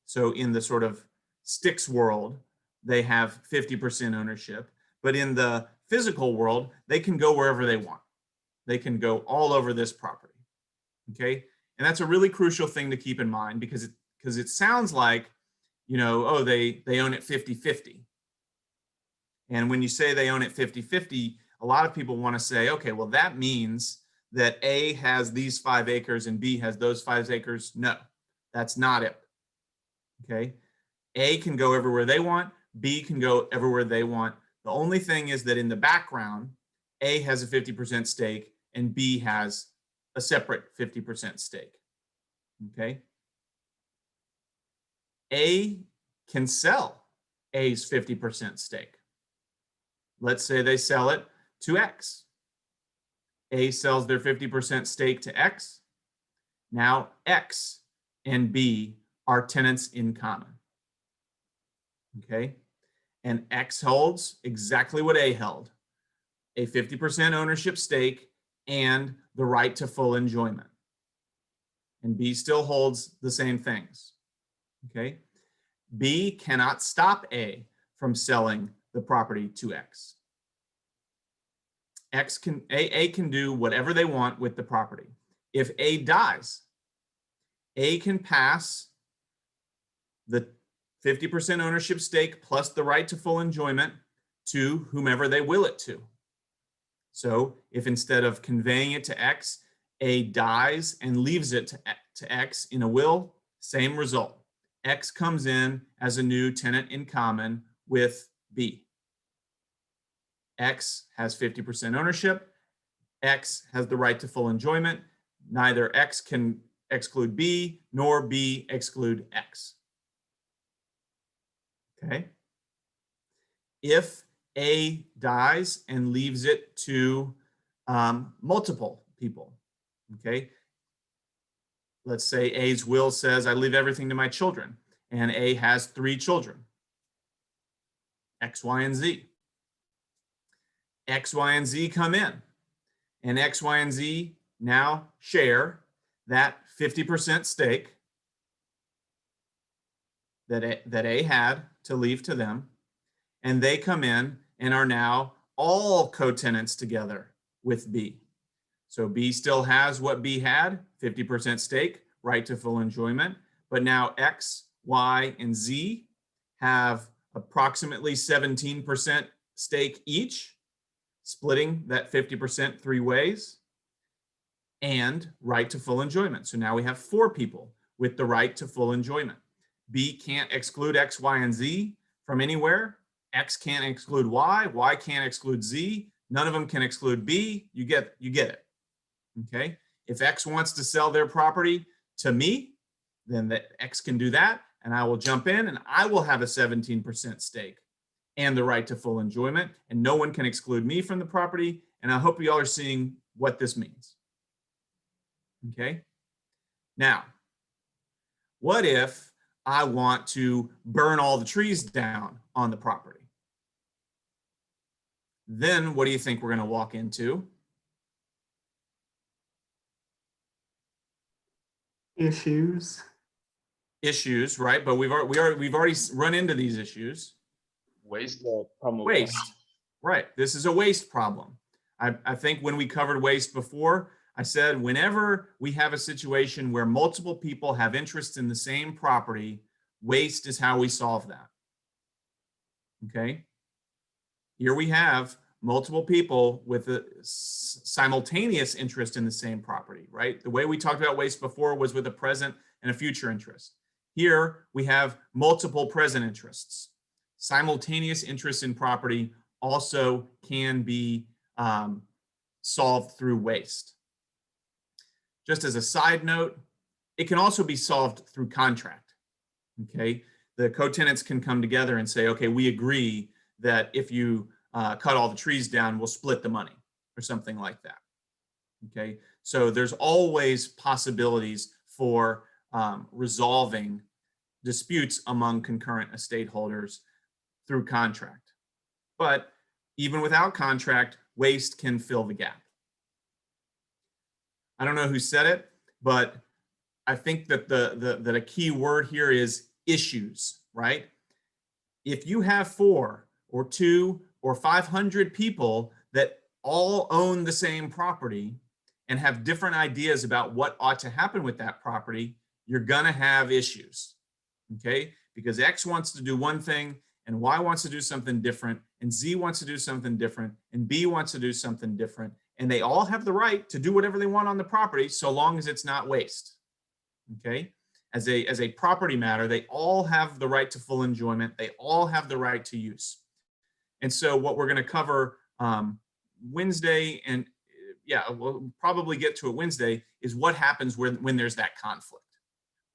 So in the sort of sticks world, they have 50% ownership, but in the physical world, they can go wherever they want. They can go all over this property, okay? And that's a really crucial thing to keep in mind because it sounds like, you know, oh, they own it 50-50. And when you say they own it 50-50, a lot of people want to say, okay, well, that means that A has these 5 acres and B has those 5 acres. No, that's not it, okay? A can go everywhere they want, B can go everywhere they want. The only thing is that in the background, A has a 50% stake and B has a separate 50% stake, okay? A can sell A's 50% stake. Let's say they sell it to X. A sells their 50% stake to X. Now X and B are tenants in common, okay? And X holds exactly what A held, a 50% ownership stake and the right to full enjoyment. And B still holds the same things, okay? B cannot stop A from selling the property to X. A can do whatever they want with the property. If A dies, A can pass the 50% ownership stake plus the right to full enjoyment to whomever they will it to. So if instead of conveying it to X, A dies and leaves it to X in a will, same result. X comes in as a new tenant in common with B. X has 50% ownership. X has the right to full enjoyment. Neither X can exclude B nor B exclude X. Okay. If A dies and leaves it to multiple people, okay. Let's say A's will says, I leave everything to my children, and A has 3 children, X, Y, and Z. X, Y, and Z come in, and X, Y, and Z now share that 50% stake that A had to leave to them, and they come in and are now all co-tenants together with B. So B still has what B had, 50% stake, right to full enjoyment, but now X, Y, and Z have approximately 17% stake each, splitting that 50% 3 ways, and right to full enjoyment. So now we have 4 people with the right to full enjoyment. B can't exclude X, Y, and Z from anywhere. X can't exclude Y can't exclude Z. None of them can exclude B. You get it. Okay. If X wants to sell their property to me, then X can do that, and I will jump in and I will have a 17% stake and the right to full enjoyment, and no one can exclude me from the property. And I hope you all are seeing what this means. Okay. Now, what if I want to burn all the trees down on the property? Then what do you think we're going to walk into? Issues. Issues, right? But we've already run into these issues. Waste. Waste, right? This is a waste problem. I think when we covered waste before, I said whenever we have a situation where multiple people have interests in the same property, waste is how we solve that. Okay. Here we have multiple people with a simultaneous interest in the same property, right? The way we talked about waste before was with a present and a future interest. Here we have multiple present interests. Simultaneous interest in property also can be solved through waste. Just as a side note, it can also be solved through contract. Okay, the co-tenants can come together and say, okay, we agree that if you cut all the trees down, we'll split the money or something like that. Okay, so there's always possibilities for resolving disputes among concurrent estate holders through contract. But even without contract, waste can fill the gap. I don't know who said it, but I think that that a key word here is issues, right? If you have 4 or 2 or 500 people that all own the same property and have different ideas about what ought to happen with that property, you're gonna have issues, okay? Because X wants to do one thing and Y wants to do something different, and Z wants to do something different, and B wants to do something different, and they all have the right to do whatever they want on the property so long as it's not waste, okay? As a property matter, they all have the right to full enjoyment. They all have the right to use. And so what we're going to cover Wednesday, and yeah, we'll probably get to it Wednesday, is what happens when there's that conflict,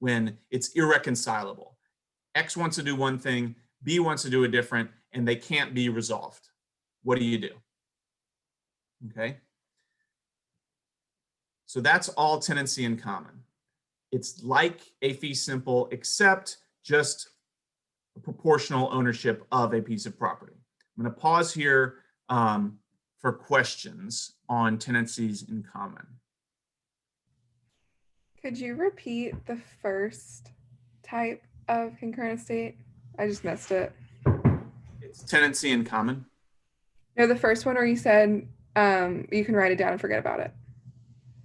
when it's irreconcilable. X wants to do one thing, B wants to do a different, and they can't be resolved. What do you do? Okay. So that's all tenancy in common. It's like a fee simple, except just a proportional ownership of a piece of property. I'm going to pause here for questions on tenancies in common. Could you repeat the first type of concurrent estate? I just missed it. It's tenancy in common. No, the first one where you said you can write it down and forget about it.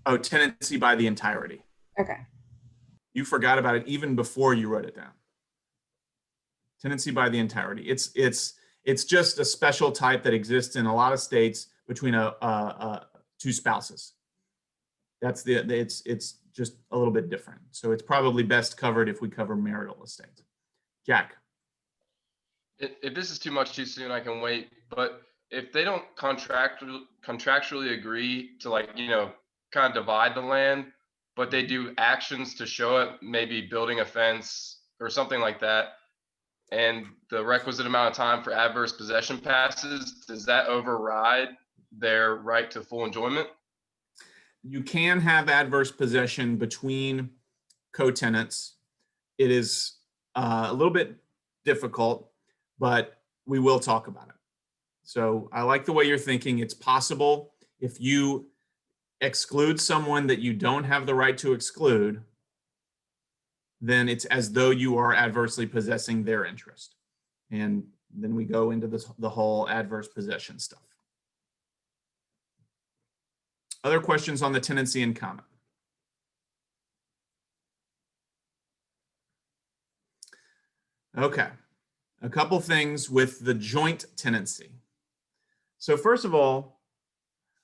Oh, tenancy by the entirety. Okay. You forgot about it even before you wrote it down. Tenancy by the entirety. It's just a special type that exists in a lot of states, between two spouses. That's it's just a little bit different. So it's probably best covered if we cover marital estate. Jack. If this is too much too soon, I can wait. But if they don't contractually agree to, like, kind of divide the land, but they do actions to show it, maybe building a fence or something like that, and the requisite amount of time for adverse possession passes, does that override their right to full enjoyment? You can have adverse possession between co-tenants. It is a little bit difficult, but we will talk about it. So I like the way you're thinking. It's possible if you exclude someone that you don't have the right to exclude, then it's as though you are adversely possessing their interest. And then we go into the whole adverse possession stuff. Other questions on the tenancy in common? Okay, a couple things with the joint tenancy. So first of all,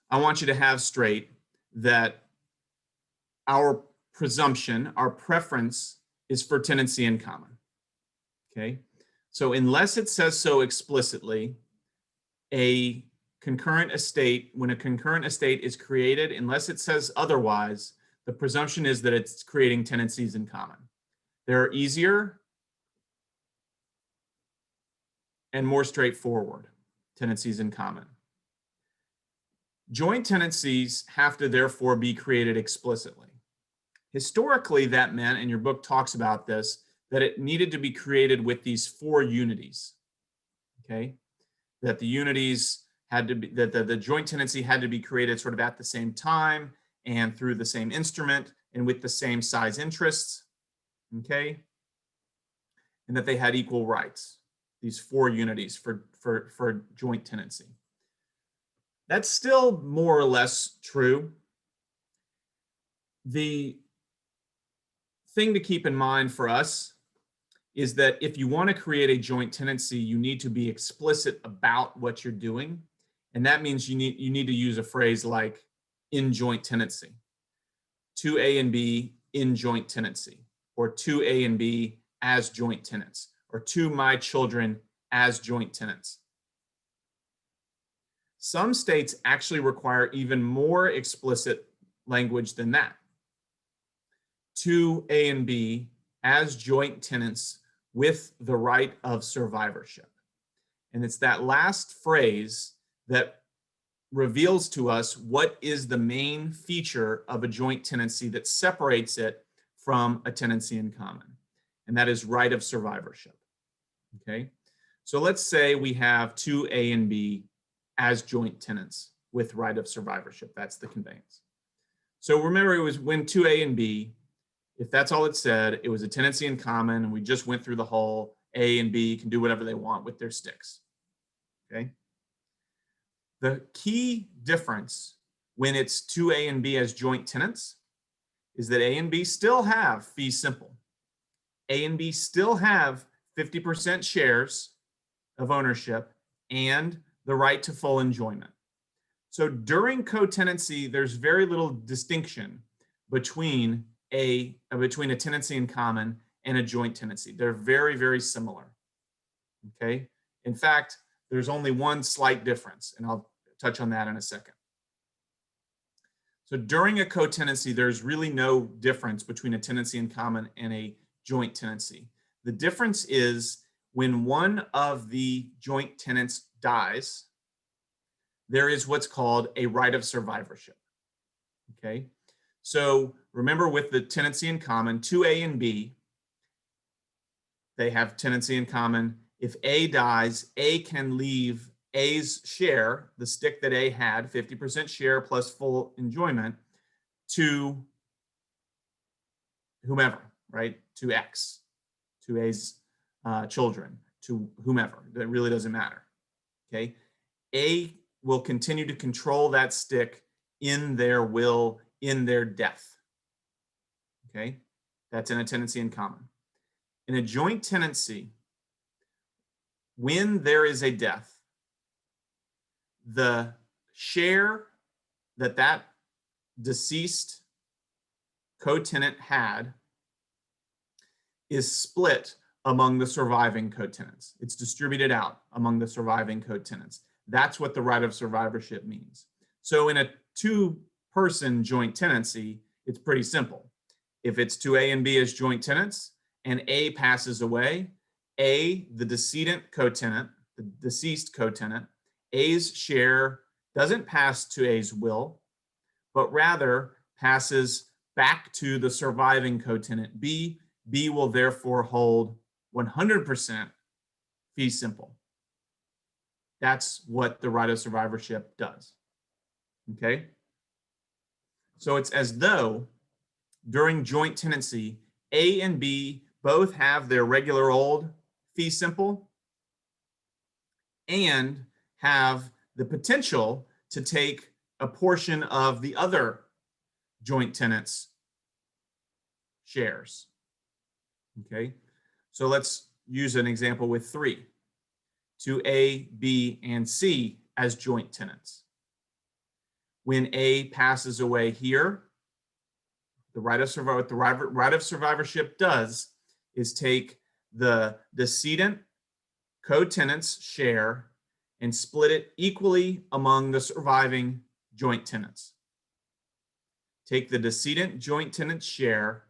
I want you to have straight that our presumption, our preference is for tenancy in common. Okay, so unless it says so explicitly, a concurrent estate, when a concurrent estate is created, unless it says otherwise, the presumption is that it's creating tenancies in common. There are easier and more straightforward tenancies in common. Joint tenancies have to therefore be created explicitly. Historically, that meant, and your book talks about this, that it needed to be created with these 4 unities, okay? That the unities had to be, that the joint tenancy had to be created sort of at the same time and through the same instrument and with the same size interests, okay? And that they had equal rights, these 4 unities for joint tenancy. That's still more or less true. The thing to keep in mind for us is that if you want to create a joint tenancy, you need to be explicit about what you're doing. And that means you need to use a phrase like in joint tenancy, 2A and B in joint tenancy, or 2A and B as joint tenants, or 2 my children as joint tenants. Some states actually require even more explicit language than that. 2A and B as joint tenants with the right of survivorship. And it's that last phrase that reveals to us what is the main feature of a joint tenancy that separates it from a tenancy in common. And that is right of survivorship. Okay, so let's say we have 2A and B as joint tenants with right of survivorship. That's the conveyance. So remember, it was when 2A and B, if that's all it said, it was a tenancy in common, and we just went through the whole A and B can do whatever they want with their sticks. Okay. The key difference when it's 2A and B as joint tenants is that A and B still have fee simple. A and B still have 50% shares of ownership and the right to full enjoyment. So during co-tenancy, there's very little distinction between a tenancy in common and a joint tenancy. They're very, very similar. Okay. In fact, there's only one slight difference, and I'll touch on that in a second. So during a co-tenancy, there's really no difference between a tenancy in common and a joint tenancy. The difference is when one of the joint tenants dies, there is what's called a right of survivorship. Okay. So remember, with the tenancy in common, 2A and B, they have tenancy in common. If A dies, A can leave A's share, the stick that A had, 50% share plus full enjoyment, to whomever, right? To X, to A's children, to whomever. That really doesn't matter. Okay. A will continue to control that stick in their will, in their death. Okay. That's in a tenancy in common. In a joint tenancy, when there is a death, the share that that deceased co-tenant had is split among the surviving co-tenants. It's distributed out among the surviving co-tenants. That's what the right of survivorship means. So in a two-person joint tenancy, it's pretty simple. If it's 2A and B as joint tenants and A passes away, A, the decedent co-tenant, the deceased co-tenant, A's share doesn't pass to A's will, but rather passes back to the surviving co-tenant B. B will therefore hold 100% fee simple. That's what the right of survivorship does. Okay? So it's as though during joint tenancy, A and B both have their regular old fee simple and have the potential to take a portion of the other joint tenants' shares. Okay, so let's use an example with 3. 2A, B, and C as joint tenants. When A passes away here, the right of survivorship does is take the decedent co-tenants' share and split it equally among the surviving joint tenants. Take the decedent joint tenant's share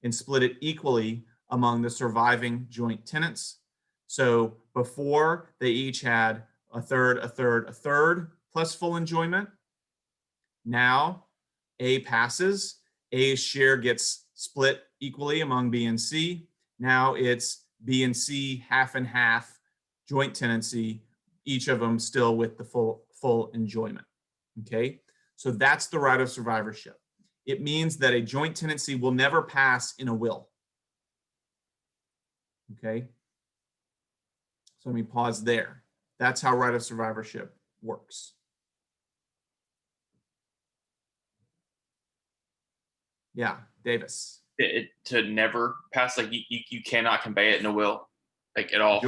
and split it equally among the surviving joint tenants. So before, they each had a third, a third, a third plus full enjoyment. Now A passes, A's share gets split equally among B and C. Now it's B and C half and half joint tenancy, each of them still with the full enjoyment. Okay, so that's the right of survivorship. It means that a joint tenancy will never pass in a will. Okay, so let me pause there. That's how right of survivorship works. Yeah, Davis. To never pass, like you cannot convey it in a will, like at all.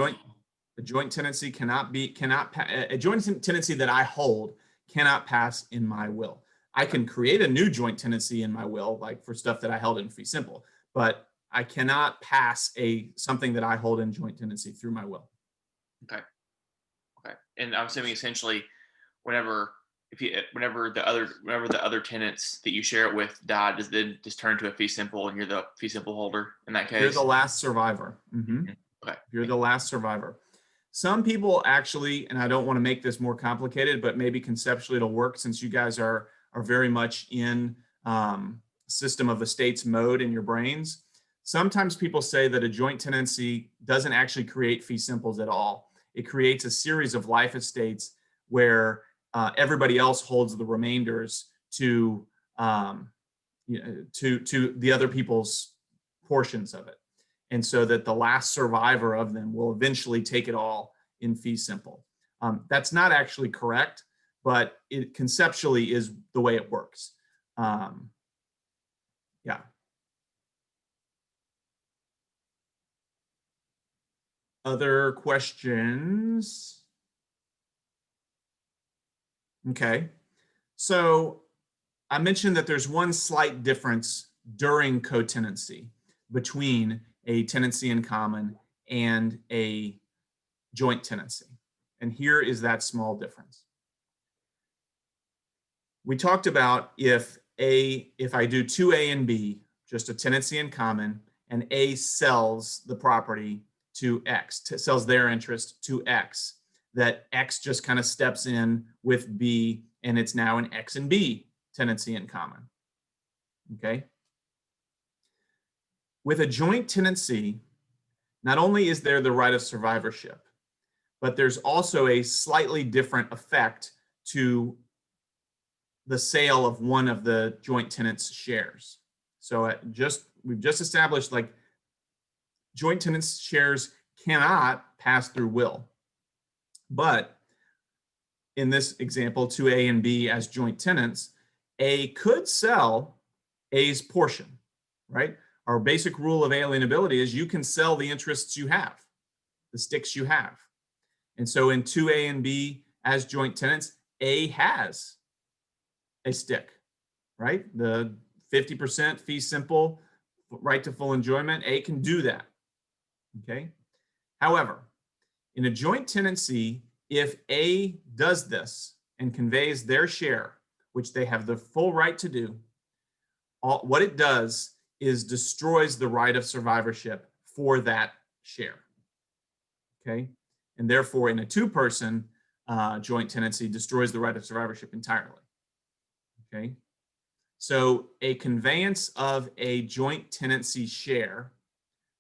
A joint tenancy a joint tenancy that I hold cannot pass in my will. I can create a new joint tenancy in my will, like for stuff that I held in fee simple, but I cannot pass something that I hold in joint tenancy through my will. Okay. And I'm assuming essentially, whenever the other tenants that you share it with die, does then just turn to a fee simple, and you're the fee simple holder in that case? You're the last survivor. Okay. You're the last survivor. Some people actually, and I don't want to make this more complicated, but maybe conceptually it'll work since you guys are very much in system of estates mode in your brains. Sometimes people say that a joint tenancy doesn't actually create fee simples at all. It creates a series of life estates where everybody else holds the remainders to the other people's portions of it. And so that the last survivor of them will eventually take it all in fee simple. That's not actually correct, but it conceptually is the way it works. Yeah. Other questions? Okay, so I mentioned that there's one slight difference during co-tenancy between a tenancy in common and a joint tenancy. And here is that small difference. We talked about if I do 2A and B, just a tenancy in common, and A sells the property to X, sells their interest to X, that X just kind of steps in with B, and it's now an X and B tenancy in common. Okay. With a joint tenancy, not only is there the right of survivorship, but there's also a slightly different effect to the sale of one of the joint tenants' shares. So we've just established like joint tenants' shares cannot pass through will. But in this example, 2A and B as joint tenants, A could sell A's portion, right? Our basic rule of alienability is you can sell the interests you have, the sticks you have. And so in 2A and B as joint tenants, A has a stick, right? The 50% fee simple, right to full enjoyment, A can do that, okay? However, in a joint tenancy, if A does this and conveys their share, which they have the full right to do, what it does is destroys the right of survivorship for that share, okay? And therefore, in a two-person joint tenancy, destroys the right of survivorship entirely, okay? So a conveyance of a joint tenancy share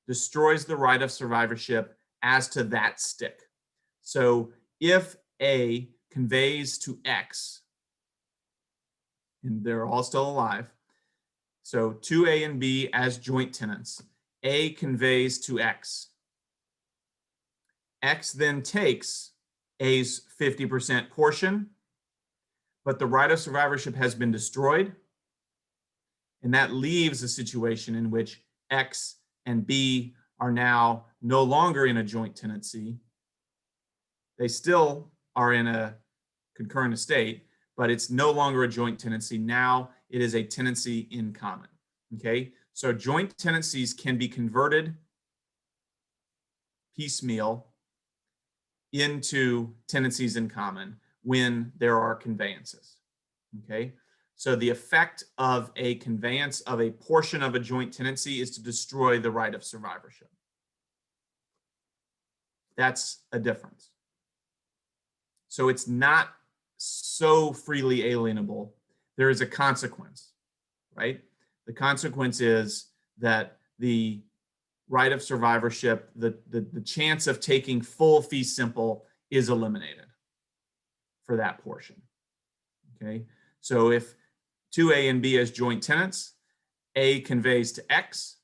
destroys the right of survivorship as to that stick. So if A conveys to X, and they're all still alive, so to A and B as joint tenants, A conveys to X. X then takes A's 50% portion, but the right of survivorship has been destroyed. And that leaves a situation in which X and B are now no longer in a joint tenancy. They still are in a concurrent estate, but it's no longer a joint tenancy. Now it is a tenancy in common, okay? So joint tenancies can be converted piecemeal into tenancies in common when there are conveyances, okay? So the effect of a conveyance of a portion of a joint tenancy is to destroy the right of survivorship. That's a difference. So it's not so freely alienable. There is a consequence, right? The consequence is that the right of survivorship, the chance of taking full fee simple is eliminated for that portion, okay? So if 2A and B as joint tenants, A conveys to X,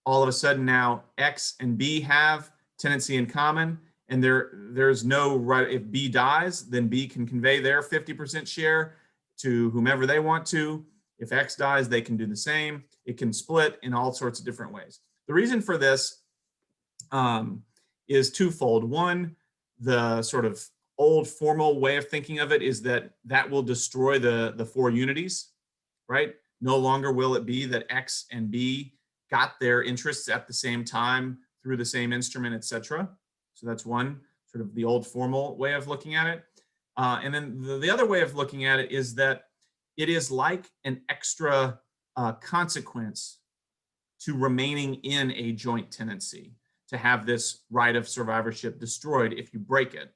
all of a sudden now X and B have tenancy in common, and there's no right. If B dies, then B can convey their 50% share to whomever they want to. If X dies, they can do the same. It can split in all sorts of different ways. The reason for this is twofold. One, the sort of old formal way of thinking of it is that that will destroy the four unities, right? No longer will it be that X and B got their interests at the same time through the same instrument, et cetera. So that's one, sort of the old formal way of looking at it. And then the other way of looking at it is that it is like an extra consequence to remaining in a joint tenancy to have this right of survivorship destroyed if you break it,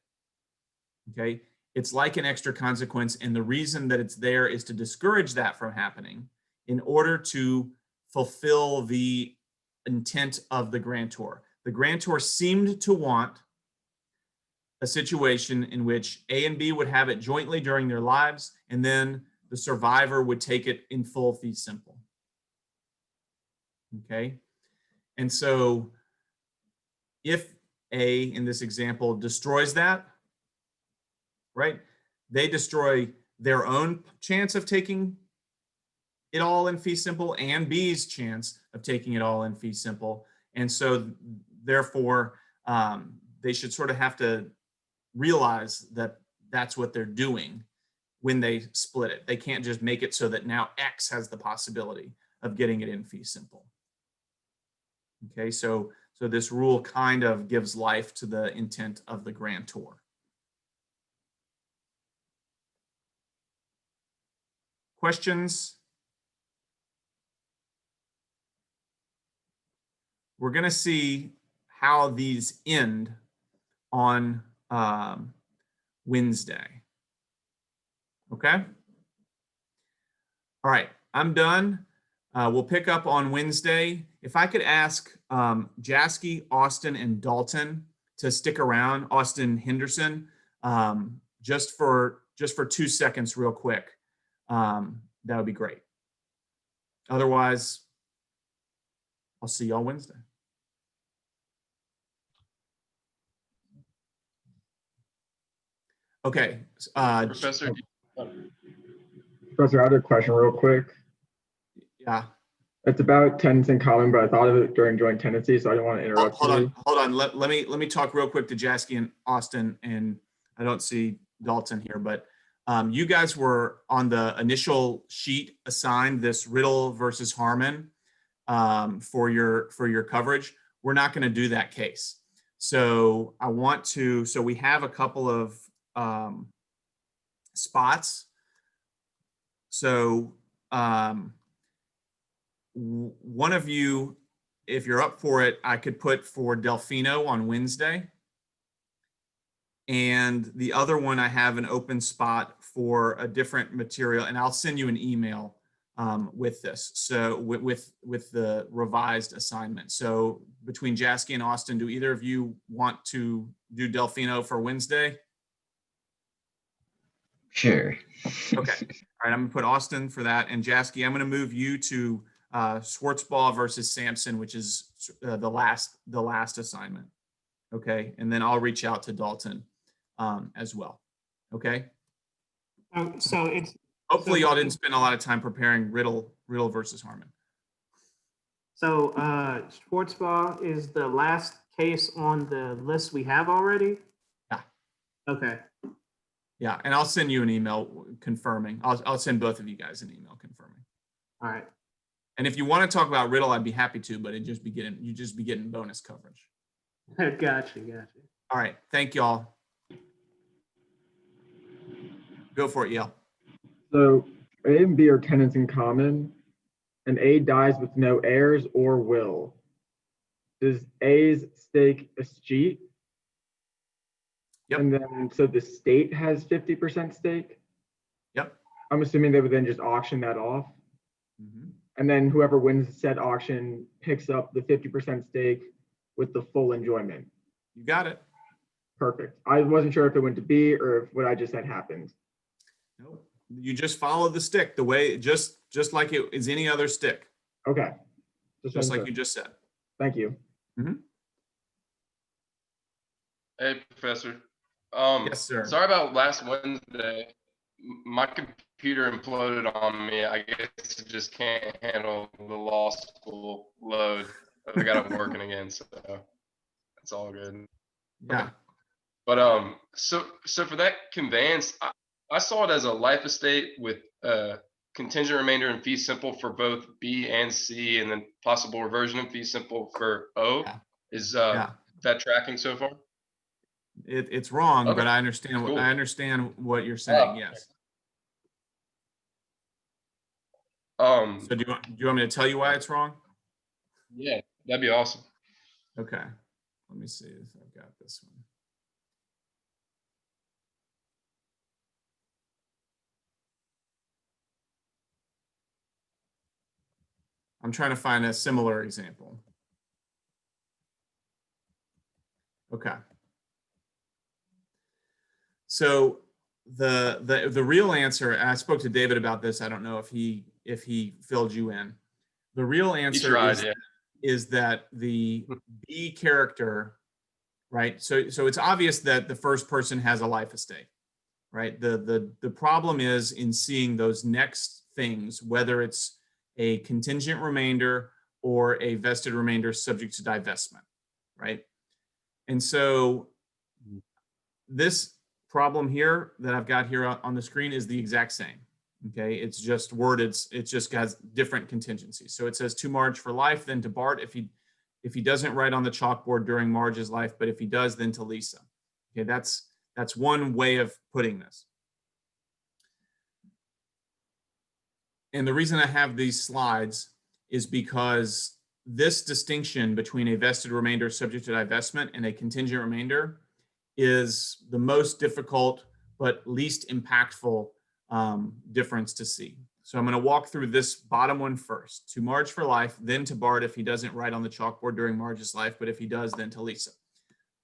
okay? It's like an extra consequence, and the reason that it's there is to discourage that from happening in order to fulfill the intent of the grantor. The grantor seemed to want a situation in which A and B would have it jointly during their lives, and then the survivor would take it in full fee simple. Okay? And so if A, in this example, destroys that, right, they destroy their own chance of taking it all in fee simple and B's chance of taking it all in fee simple. And so therefore, they should sort of have to realize that that's what they're doing when they split it. They can't just make it so that now X has the possibility of getting it in fee simple. Okay, so this rule kind of gives life to the intent of the grantor. Questions? We're going to see how these end on Wednesday. Okay? All right, I'm done. We'll pick up on Wednesday. If I could ask Jasky, Austin, and Dalton to stick around, Austin Henderson, just for 2 seconds real quick, that would be great. Otherwise, I'll see y'all Wednesday. Okay. Professor, Professor, I had a question real quick. Yeah. It's about tenants in common, but I thought of it during joint tenancy, so I didn't want to interrupt you. Hold on. Let me talk real quick to Jasky and Austin, and I don't see Dalton here, but you guys were on the initial sheet assigned this Riddle versus Harmon for your coverage. We're not going to do that case. So so we have a couple of spots. So one of you, if you're up for it, I could put for Delfino on Wednesday. And the other one, I have an open spot for a different material, and I'll send you an email with this. So with the revised assignment. So between Jasky and Austin, do either of you want to do Delfino for Wednesday? Sure. Okay. All right. I'm gonna put Austin for that, and Jasky, I'm gonna move you to Schwartzball versus Sampson, which is the last assignment. Okay, and then I'll reach out to Dalton as well. Okay. So it's Hopefully y'all didn't spend a lot of time preparing Riddle versus Harmon. so Schwartzball is the last case on the list we have already. Yeah. Okay. Yeah, and I'll send you an email confirming. I'll send both of you guys an email confirming. All right. And if you want to talk about Riddle, I'd be happy to, but you'd just be getting bonus coverage. Gotcha. All right, thank y'all. Go for it, Yale. So A and B are tenants in common, and A dies with no heirs or will. Does A's stake escheat? Yep. And then, so the state has 50% stake? Yep. I'm assuming they would then just auction that off. Mhm. And then whoever wins said auction picks up the 50% stake with the full enjoyment. You got it. Perfect. I wasn't sure if it went to B or if what I just said happened. Nope. You just follow the stick the way just like it is any other stick, Okay. just like you just said. Thank you. Hey, Professor. Yes, sir. Sorry about last Wednesday. My computer imploded on me. I guess it just can't handle the law school load. I got it working again, so that's all good. Yeah. But so for that conveyance, I saw it as a life estate with contingent remainder and fee simple for both B and C, and then possible reversion and fee simple for O. Yeah. Is Yeah. that tracking so far? It's wrong, Okay. but I understand Cool. what you're saying. Oh. Yes. So So do you want me to tell you why it's wrong? yeah, that'd be awesome. Okay. Let me see if I've got this one. I'm trying to find a similar example. Okay. So the real answer, and I spoke to David about this. I don't know if he filled you in. The real answer tried, is that the B character, right? So it's obvious that the first person has a life estate, right? The problem is in seeing those next things, whether it's a contingent remainder or a vested remainder subject to divestment, right? And so this problem here that I've got here on the screen is the exact same. Okay, it's just worded, it just has different contingencies. So it says to Marge for life, then to Bart if he doesn't write on the chalkboard during Marge's life, but if he does, then to Lisa. Okay, that's one way of putting this. And the reason I have these slides is because this distinction between a vested remainder subject to divestment and a contingent remainder is the most difficult but least impactful difference to see. So I'm going to walk through this bottom one first. To Marge for life, then to Bart if he doesn't write on the chalkboard during Marge's life, but if he does, then to Lisa.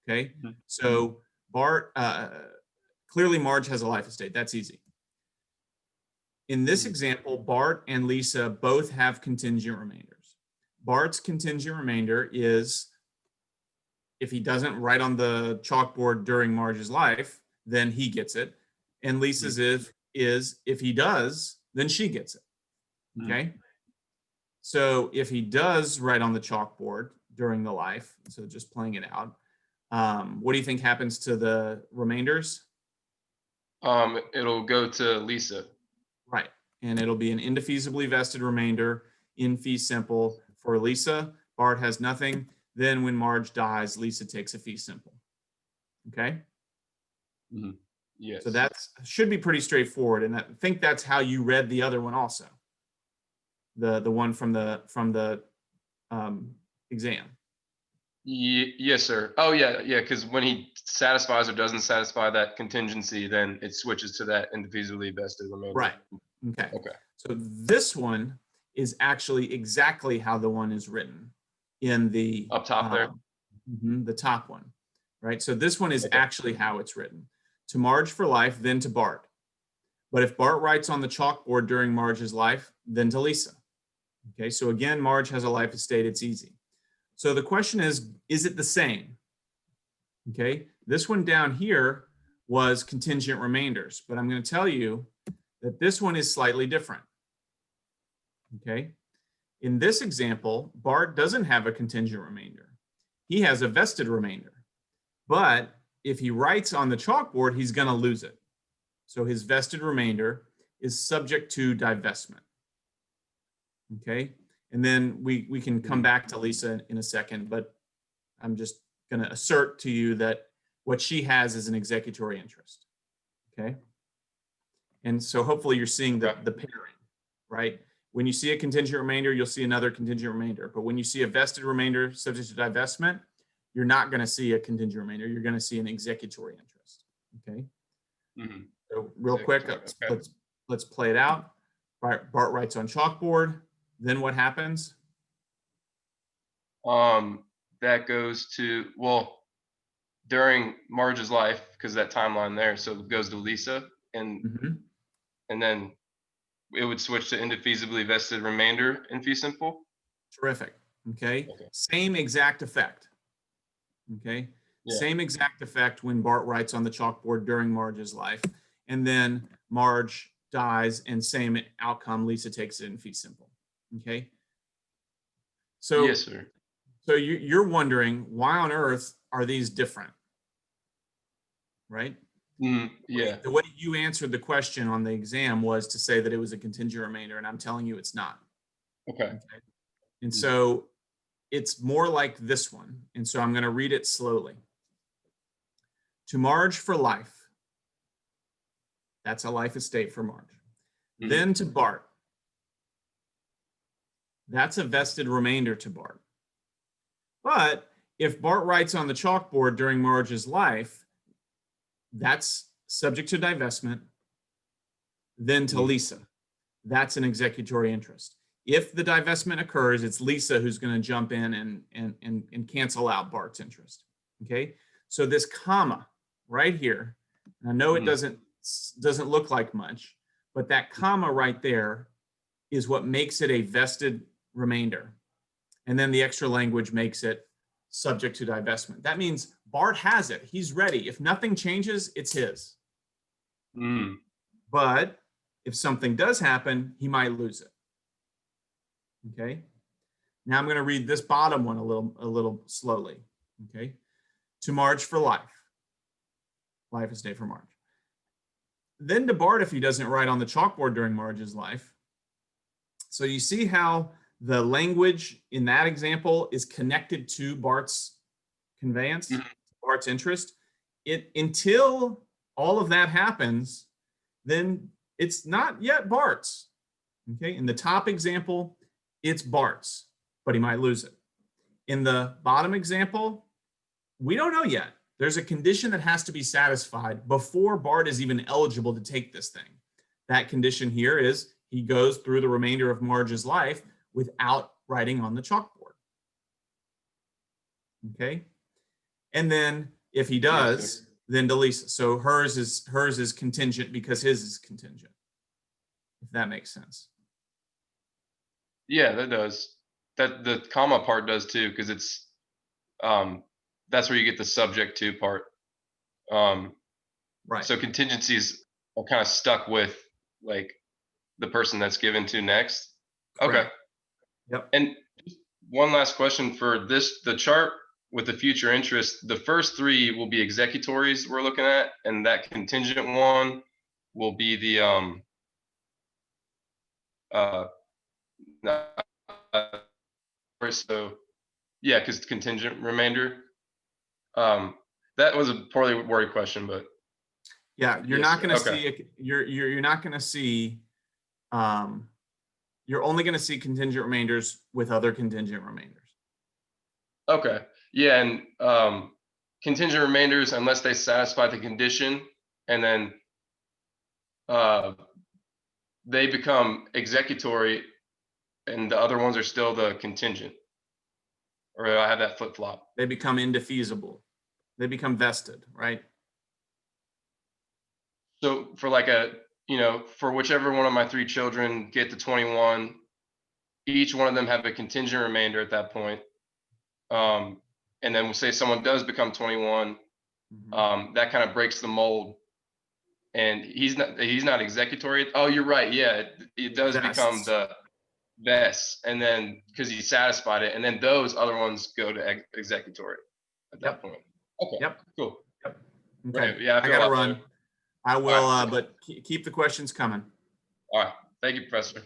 Okay, so Bart, clearly Marge has a life estate. That's easy. In this example, Bart and Lisa both have contingent remainders. Bart's contingent remainder is if he doesn't write on the chalkboard during Marge's life, then he gets it. And Lisa's is if he does, then she gets it. Okay. So if he does write on the chalkboard during the life, so just playing it out, what do you think happens to the remainders? It'll go to Lisa. Right. And it'll be an indefeasibly vested remainder in fee simple for Lisa. Bart has nothing. Then when Marge dies, Lisa takes a fee simple. Okay. Yes. So that's should be pretty straightforward. And I think that's how you read the other one also. The one from the exam. Yes, sir. Oh, yeah, yeah, because when he satisfies or doesn't satisfy that contingency, then it switches to that indefeasibly vested remainder. Right. Okay. Okay. So this one is actually exactly how the one is written in the Up top there? The top one, right? So this one is Okay. actually how it's written. To Marge for life, then to Bart. But if Bart writes on the chalkboard during Marge's life, then to Lisa. Okay, so again, Marge has a life estate, it's easy. So the question is it the same? Okay, this one down here was contingent remainders, but I'm going to tell you that this one is slightly different. Okay, in this example, Bart doesn't have a contingent remainder. He has a vested remainder, but if he writes on the chalkboard, he's going to lose it. So his vested remainder is subject to divestment. Okay, and then we can come back to Lisa in a second, but I'm just going to assert to you that what she has is an executory interest. Okay, and so hopefully you're seeing the pairing, right? When you see a contingent remainder, you'll see another contingent remainder. But when you see a vested remainder subject to divestment, you're not going to see a contingent remainder. You're going to see an executory interest. Okay. So real quick, let's play it out. Bart writes on chalkboard. Then what happens? That goes to, well, during Marge's life, because that timeline there, so it goes to Lisa, and then it would switch to indefeasibly vested remainder in fee simple. Terrific. Okay. Same exact effect. Okay. Yeah. Same exact effect when Bart writes on the chalkboard during Marge's life, and then Marge dies, and same outcome. Lisa takes it in fee simple. Okay. So Yes, sir. So you're wondering why on earth are these different, right? Yeah. The way you answered the question on the exam was to say that it was a contingent remainder, and I'm telling you it's not. Okay. And so it's more like this one. And so I'm going to read it slowly. To Marge for life. That's a life estate for Marge. Then to Bart. That's a vested remainder to Bart. But if Bart writes on the chalkboard during Marge's life, that's subject to divestment. Then to Lisa. That's an executory interest. If the divestment occurs, it's Lisa who's going to jump in and cancel out Bart's interest. Okay, so this comma right here, and I know it doesn't look like much, but that comma right there is what makes it a vested remainder. And then the extra language makes it subject to divestment. That means Bart has it. He's ready. If nothing changes, it's his. But if something does happen, he might lose it. Okay. Now I'm going to read this bottom one a little slowly. Okay. To Marge for life. Life estate for Marge. Then to Bart if he doesn't write on the chalkboard during Marge's life. So you see how the language in that example is connected to Bart's conveyance, Bart's interest. Until all of that happens, then it's not yet Bart's. Okay. In the top example, it's Bart's, but he might lose it. In the bottom example, we don't know yet. There's a condition that has to be satisfied before Bart is even eligible to take this thing. That condition here is he goes through the remainder of Marge's life without writing on the chalkboard. Okay. And then if he does, then to Lisa. So hers is contingent because his is contingent. If that makes sense. Yeah, that does. That the comma part does too, because it's that's where you get the subject to part. Right. So contingencies are kind of stuck with like the person that's given to next. Correct. Okay. Yep. And one last question for this, the chart with the future interest, the first three will be executories we're looking at, and that contingent one will be the no, so yeah, because contingent remainder. That was a poorly worded question, but Yeah, you're Yes, not going to okay. see, you're not going to see, you're only going to see contingent remainders with other contingent remainders. okay, yeah, and contingent remainders unless they satisfy the condition, and then they become executory, and the other ones are still the contingent. Or I have that flip flop. They become indefeasible. They become vested, right? So for like for whichever one of my 3 children get to 21, each one of them have a contingent remainder at that point. And then we'll say someone does become 21, that kind of breaks the mold. And he's not executory. Oh, you're right. Yeah, it does become Vests. the vest, and then because he satisfied it, and then those other ones go to executory at that point. Okay. Yep. Cool. Okay. Right, yeah, I I feel a gotta lot run. better. I will, All right. but keep the questions coming. All right. Thank you, Professor.